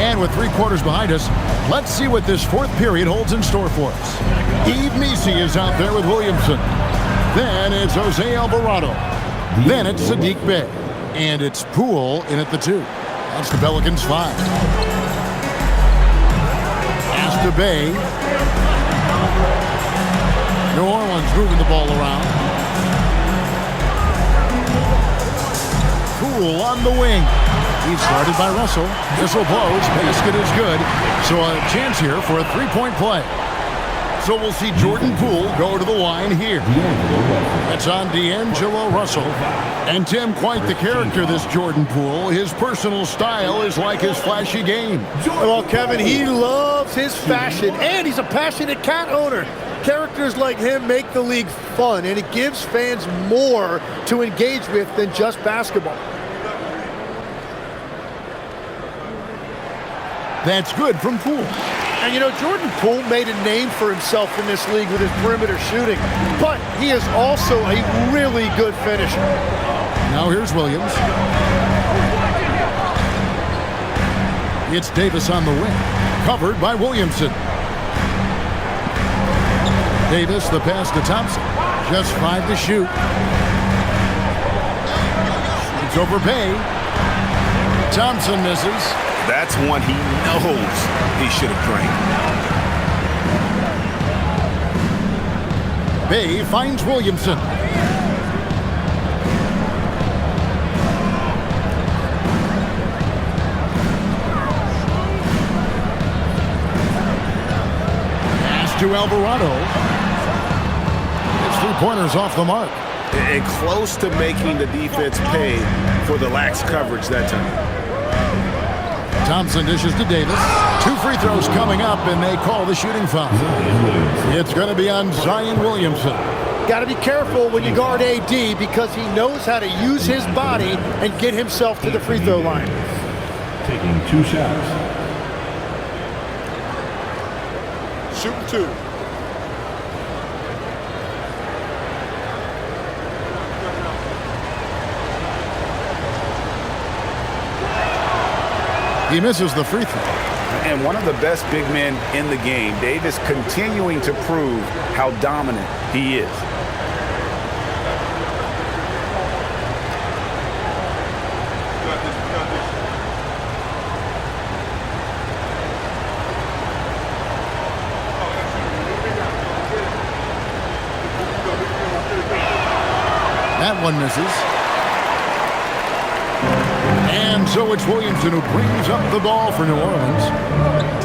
And with 3 quarters behind us, let's see what this 4th period holds in store for us. Eve Meesey is out there with Williamson. Then it's Jose Alvarado. Then it's Sadiq Bey. And it's Poole in at the 2. That's the Pelicans 5. Pass to Bey. New Orleans moving the ball around. Poole on the wing. He's started by Russell. Whistle blows. Basket is good. So a chance here for a 3-point play. So we'll see Jordan Poole go to the line here. That's on D'Angelo Russell. And Tim, quite the character, this Jordan Poole. His personal style is like his flashy game. Well, Kevin, he loves his fashion, and he's a passionate cat owner. Characters like him make the league fun, and it gives fans more to engage with than just basketball. That's good from Poole. And, you know, Jordan Poole made a name for himself in this league with his perimeter shooting, but he is also a really good finisher. Now here's Williams. It's Davis on the wing, covered by Williamson. Davis, the pass to Thompson. Just 5 to shoot. It's over Bey. Thompson misses. That's one he knows he should have drained. Bey finds Williamson. Pass to Alvarado. It's 3-pointers off the mark. And close to making the defense pay for the lax coverage that time. Thompson dishes to Davis. 2 free throws coming up, and they call the shooting foul. It's going to be on Zion Williamson. Got to be careful when you guard AD because he knows how to use his body and get himself to the free throw line. Taking 2 shots. Shooting 2. He misses the free throw. And one of the best big men in the game, Davis, continuing to prove how dominant he is. That one misses. And so it's Williamson who brings up the ball for New Orleans.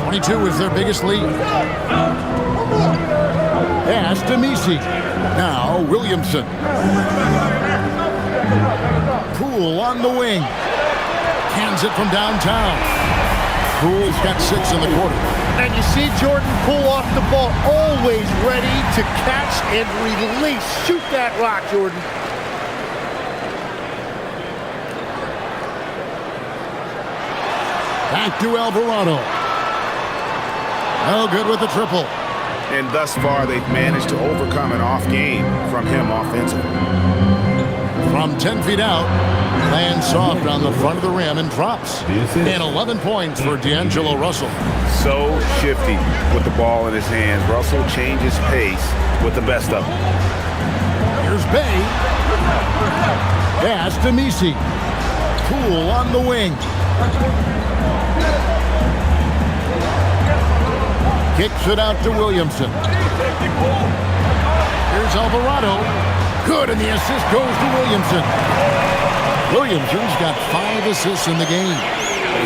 22 is their biggest lead. Pass to Meesey. Now Williamson. Poole on the wing. Cans it from downtown. Poole's got 6 in the quarter. And you see Jordan Poole off the ball, always ready to catch and release. Shoot that rock, Jordan. Back to Alvarado. No good with the triple. And thus far, they've managed to overcome an off game from him offensively. From 10 feet out, lands soft on the front of the rim and drops. And 11 points for D'Angelo Russell. So shifty with the ball in his hands. Russell changes pace with the best of them. Here's Bey. Pass to Meesey. Poole on the wing. Kicks it out to Williamson. Here's Alvarado. Good, and the assist goes to Williamson. Williamson's got 5 assists in the game.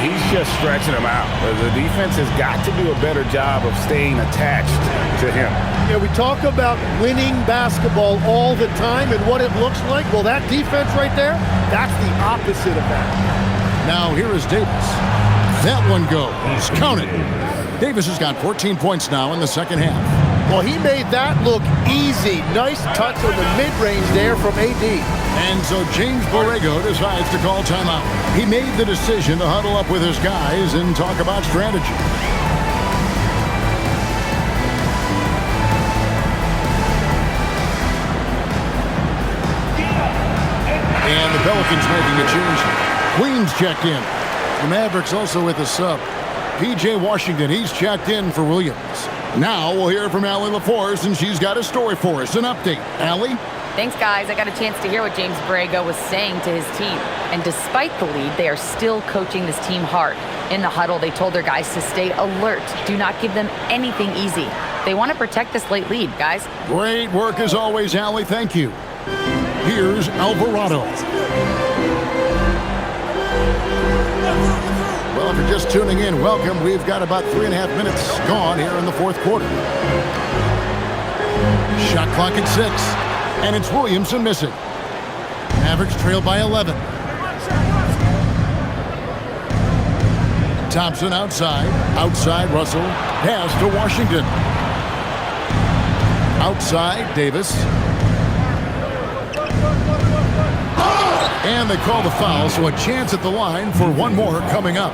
He's just stretching them out. The defense has got to do a better job of staying attached to him. Yeah, we talk about winning basketball all the time and what it looks like. Well, that defense right there, that's the opposite of that. Now here is Davis. That one goes. Count it. Davis has got 14 points now in the second half. Well, he made that look easy. Nice touch on the mid-range there from AD. And so James Borrego decides to call timeout. He made the decision to huddle up with his guys and talk about strategy. And the Pelicans making a change. Queens checked in. The Mavericks also with a sub. P.J. Washington. He's checked in for Williams. Now we'll hear from Allie LaForce, and she's got a story for us. An update. Allie? Thanks, guys. I got a chance to hear what James Borrego was saying to his team. And despite the lead, they are still coaching this team hard. In the huddle, they told their guys to stay alert. Do not give them anything easy. They want to protect this late lead, guys. Great work as always, Allie. Thank you. Here's Alvarado. Well, if you're just tuning in, welcome. We've got about 3.5 minutes gone here in the fourth quarter. Shot clock at 6. And it's Williamson missing. Mavericks trail by 11. Thompson outside. Outside Russell. Pass to Washington. Outside Davis. And they call the foul, so a chance at the line for one more coming up.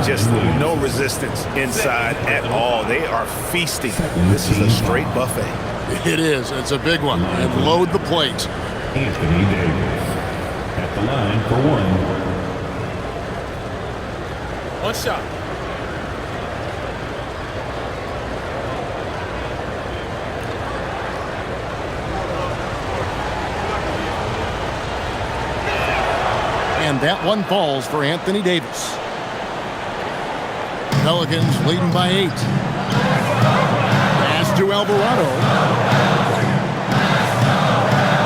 Just no resistance inside at all. They are feasting. This is a straight buffet. It is. It's a big one. And load the plate. Anthony Davis at the line for one. One shot. And that one falls for Anthony Davis. Pelicans leading by 8. Pass to Alvarado.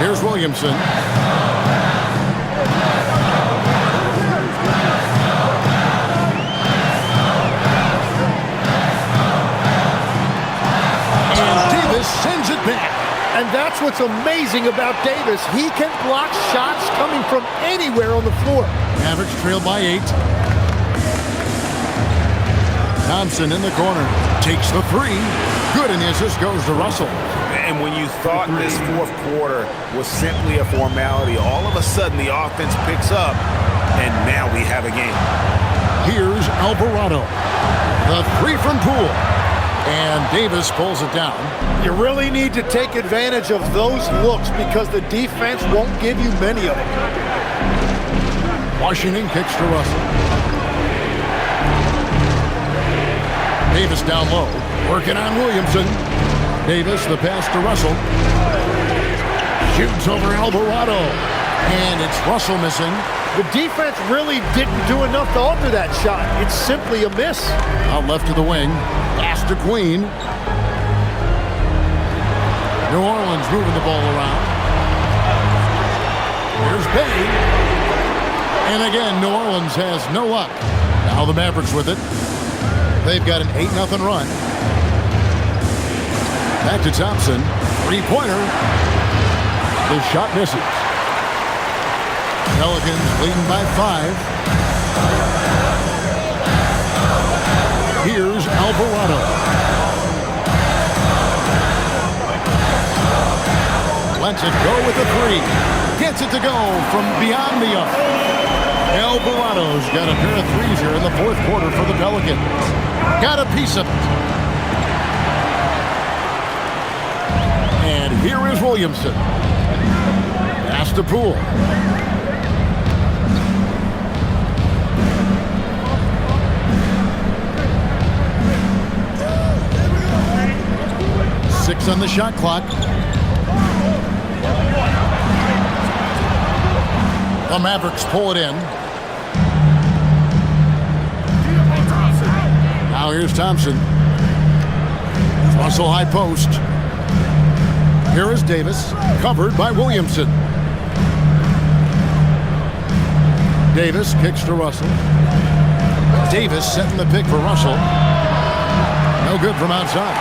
Here's Williamson. And Davis sends it back. And that's what's amazing about Davis. He can block shots coming from anywhere on the floor. Mavericks trail by 8. Thompson in the corner. Takes the 3. Good, and the assist goes to Russell. And when you thought this fourth quarter was simply a formality, all of a sudden the offense picks up, and now we have a game. Here's Alvarado. The 3 from Poole. And Davis pulls it down. You really need to take advantage of those looks because the defense won't give you many of them. Washington kicks to Russell. Davis down low. Working on Williamson. Davis, the pass to Russell. Shoots over Alvarado. And it's Russell missing. The defense really didn't do enough to alter that shot. It's simply a miss. Out left to the wing. Pass to Queen. New Orleans moving the ball around. Here's Bay. And again, New Orleans has no luck. Now the Mavericks with it. They've got an 8-0 run. Back to Thompson. 3-pointer. The shot misses. Pelicans leading by 5. Here's Alvarado. Lets it go with a 3. Gets it to go from beyond the arc. Alvarado's got a pair of 3s here in the fourth quarter for the Pelicans. Got a piece of it. And here is Williamson. Pass to Poole. Six on the shot clock. The Mavericks pull it in. Now here's Thompson. Russell high post. Here is Davis, covered by Williamson. Davis kicks to Russell. Davis setting the pick for Russell. No good from outside.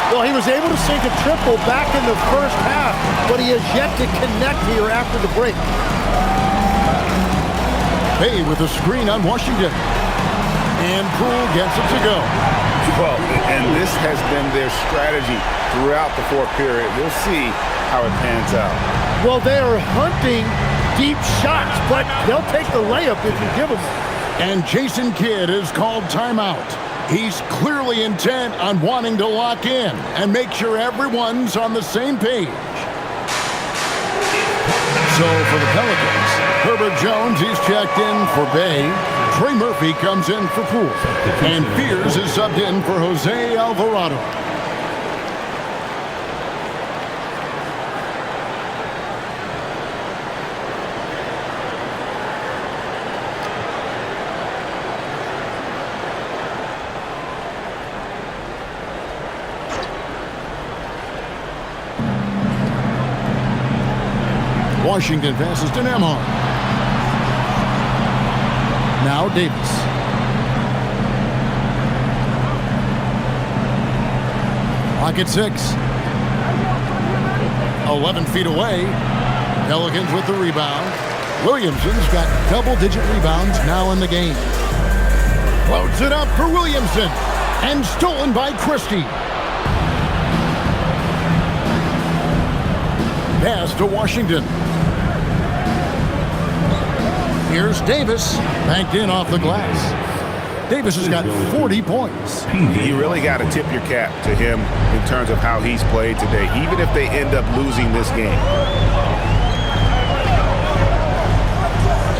Well, he was able to sink a triple back in the first half, but he has yet to connect here after the break. Bay with a screen on Washington. And Poole gets it to go. Well, and this has been their strategy throughout the fourth period. We'll see how it pans out. Well, they are hunting deep shots, but they'll take the layup if you give them one. And Jason Kidd is called timeout. He's clearly intent on wanting to lock in and make sure everyone's on the same page. So for the Pelicans, Herbert Jones, he's checked in for Bay. Trey Murphy comes in for Poole. And Fears is subbed in for Jose Alvarado. Washington passes to Nembhard. Now Davis. Clock at 6. 11 feet away. Pelicans with the rebound. Williamson's got double-digit rebounds now in the game. Floats it up for Williamson. And stolen by Christie. Pass to Washington. Here's Davis, banked in off the glass. Davis has got 40 points. You really got to tip your cap to him in terms of how he's played today, even if they end up losing this game.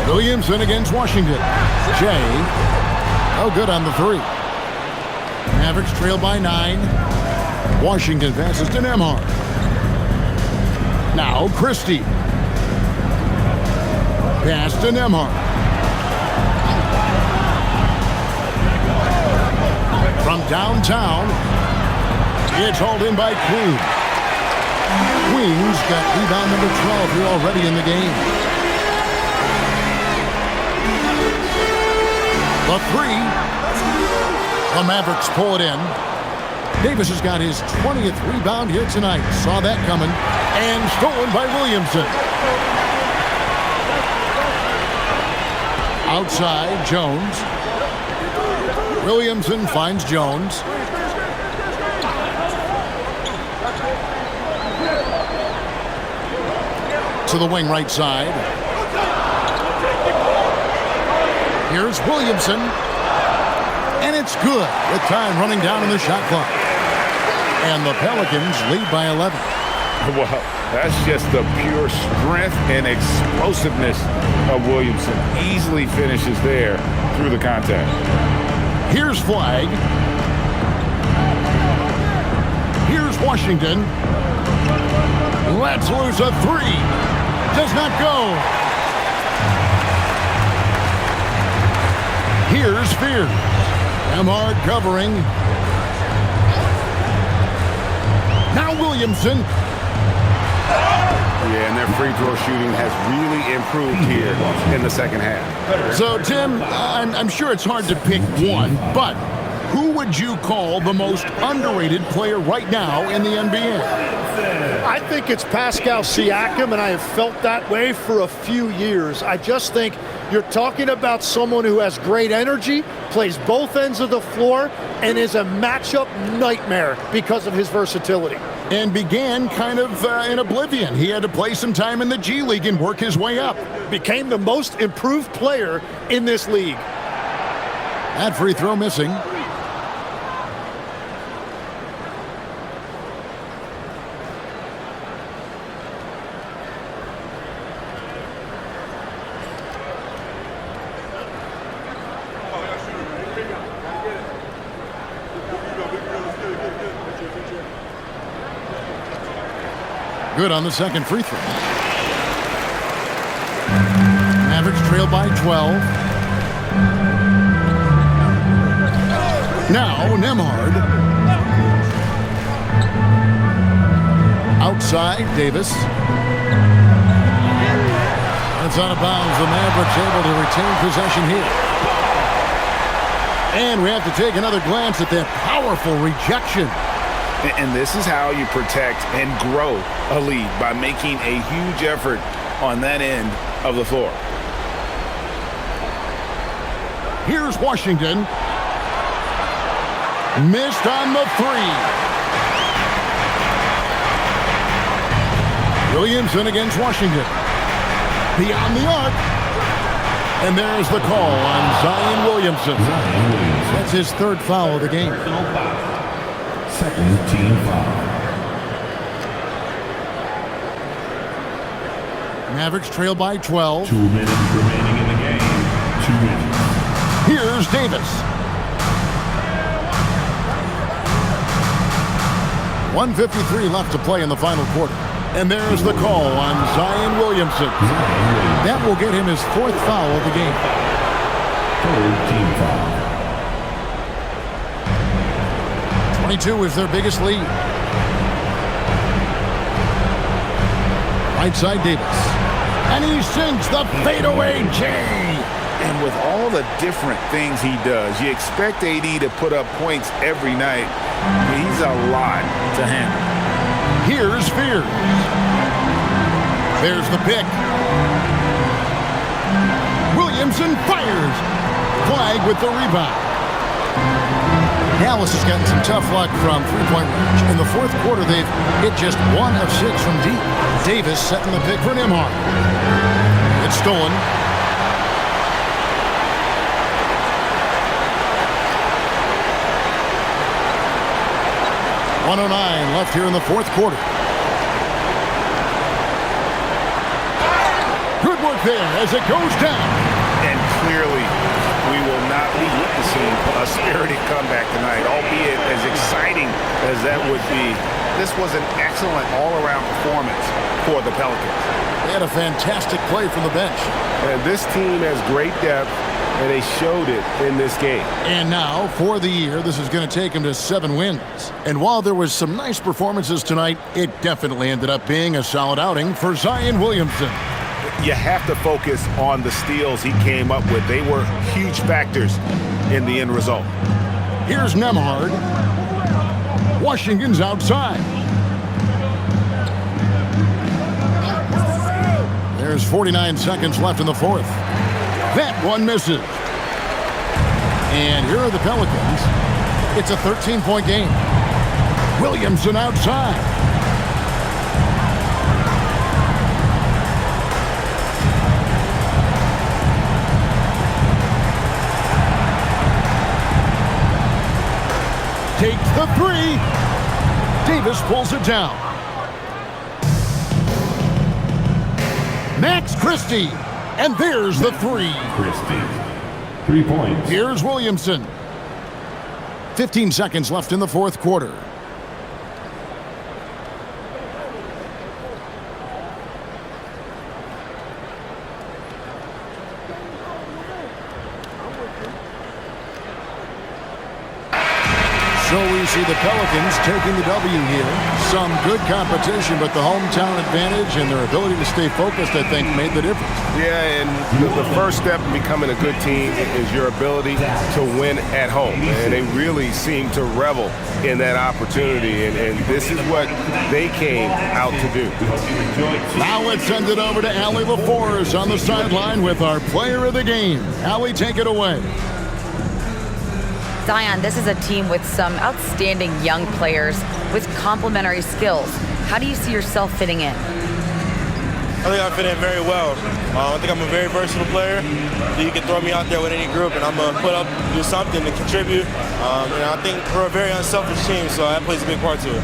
Williamson against Washington. Jay, oh good on the 3. Mavericks trail by 9. Washington passes to Nembhard. Now Christie. Pass to Nembhard. From downtown, it's hauled in by Queen. Queen's got rebound number 12 here already in the game. The 3. The Mavericks pull it in. Davis has got his 20th rebound here tonight. Saw that coming. And stolen by Williamson. Outside, Jones. Williamson finds Jones. To the wing right side. Here's Williamson. And it's good with time running down in the shot clock. And the Pelicans lead by 11. Well, that's just the pure strength and explosiveness of Williamson. Easily finishes there through the contact. Here's Flag. Here's Washington. Lets loose a 3. Does not go. Here's Fears. Nembhard covering. Now Williamson. Yeah, and their free throw shooting has really improved here in the second half. So, Tim, I'm sure it's hard to pick one, but who would you call the most underrated player right now in the NBA? I think it's Pascal Siakam, and I have felt that way for a few years. I just think you're talking about someone who has great energy, plays both ends of the floor, and is a matchup nightmare because of his versatility. And began kind of in oblivion. He had to play some time in the G League and work his way up. Became the most improved player in this league. That free throw missing. Good on the second free throw. Mavericks trail by 12. Now Nembhard. Outside, Davis. It's out of bounds. The Mavericks able to retain possession here. And we have to take another glance at that powerful rejection. And this is how you protect and grow a lead, by making a huge effort on that end of the floor. Here's Washington. Missed on the 3. Williamson against Washington. Beyond the arc. And there's the call on Zion Williamson. That's his 3rd foul of the game. Second team foul. Mavericks trail by 12. 2 minutes remaining in the game. 2 minutes. Here's Davis. 1:53 left to play in the final quarter. And there's the call on Zion Williamson. That will get him his 4th foul of the game. 3rd team foul. 22 is their biggest lead. Right side Davis. And he sinks the fadeaway J. And with all the different things he does, you expect AD to put up points every night. He's a lot to handle. Here's Spears. There's the pick. Williamson fires. Flag with the rebound. Dallas has gotten some tough luck from three-point range. In the 4th quarter, they've hit just 1 of 6 from deep. Davis setting the pick for Nembhard. It's stolen. .109 left here in the 4th quarter. Good work there as it goes down. And clearly, we will not be witnessing a spirited comeback tonight, albeit as exciting as that would be. This was an excellent all-around performance for the Pelicans. They had a fantastic play from the bench. And this team has great depth, and they showed it in this game. And now, for the year, this is going to take them to 7 wins. And while there was some nice performances tonight, it definitely ended up being a solid outing for Zion Williamson. You have to focus on the steals he came up with. They were huge factors in the end result. Here's Nembhard. Washington's outside. There's 49 seconds left in the 4th. That one misses. And here are the Pelicans. It's a 13-point game. Williamson outside. Takes the 3. Davis pulls it down. Max Christie. And there's the 3. Christie. 3 points. Here's Williamson. 15 seconds left in the 4th quarter. So we see the Pelicans taking the W here. Some good competition, but the hometown advantage and their ability to stay focused, I think, made the difference. Yeah, and the first step in becoming a good team is your ability to win at home. And they really seem to revel in that opportunity, and this is what they came out to do. Now let's send it over to Allie LaForce on the sideline with our player of the game. Allie, take it away. Zion, this is a team with some outstanding young players with complementary skills. How do you see yourself fitting in? I think I fit in very well. I think I'm a very versatile player. You can throw me out there with any group, and I'm going to put up, do something to contribute. And I think we're a very unselfish team, so that plays a big part to it.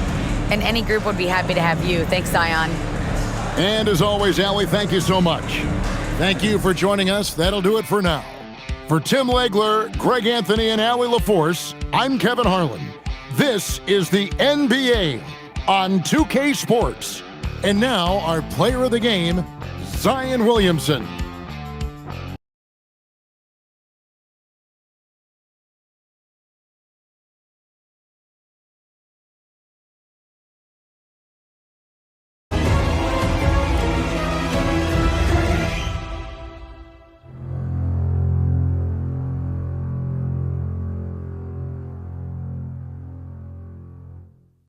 And any group would be happy to have you. Thanks, Zion. And as always, Allie, thank you so much. Thank you for joining us. That'll do it for now. For Tim Legler, Greg Anthony, and Allie LaForce, I'm Kevin Harlan. This is the NBA on 2K Sports. And now, our player of the game, Zion Williamson.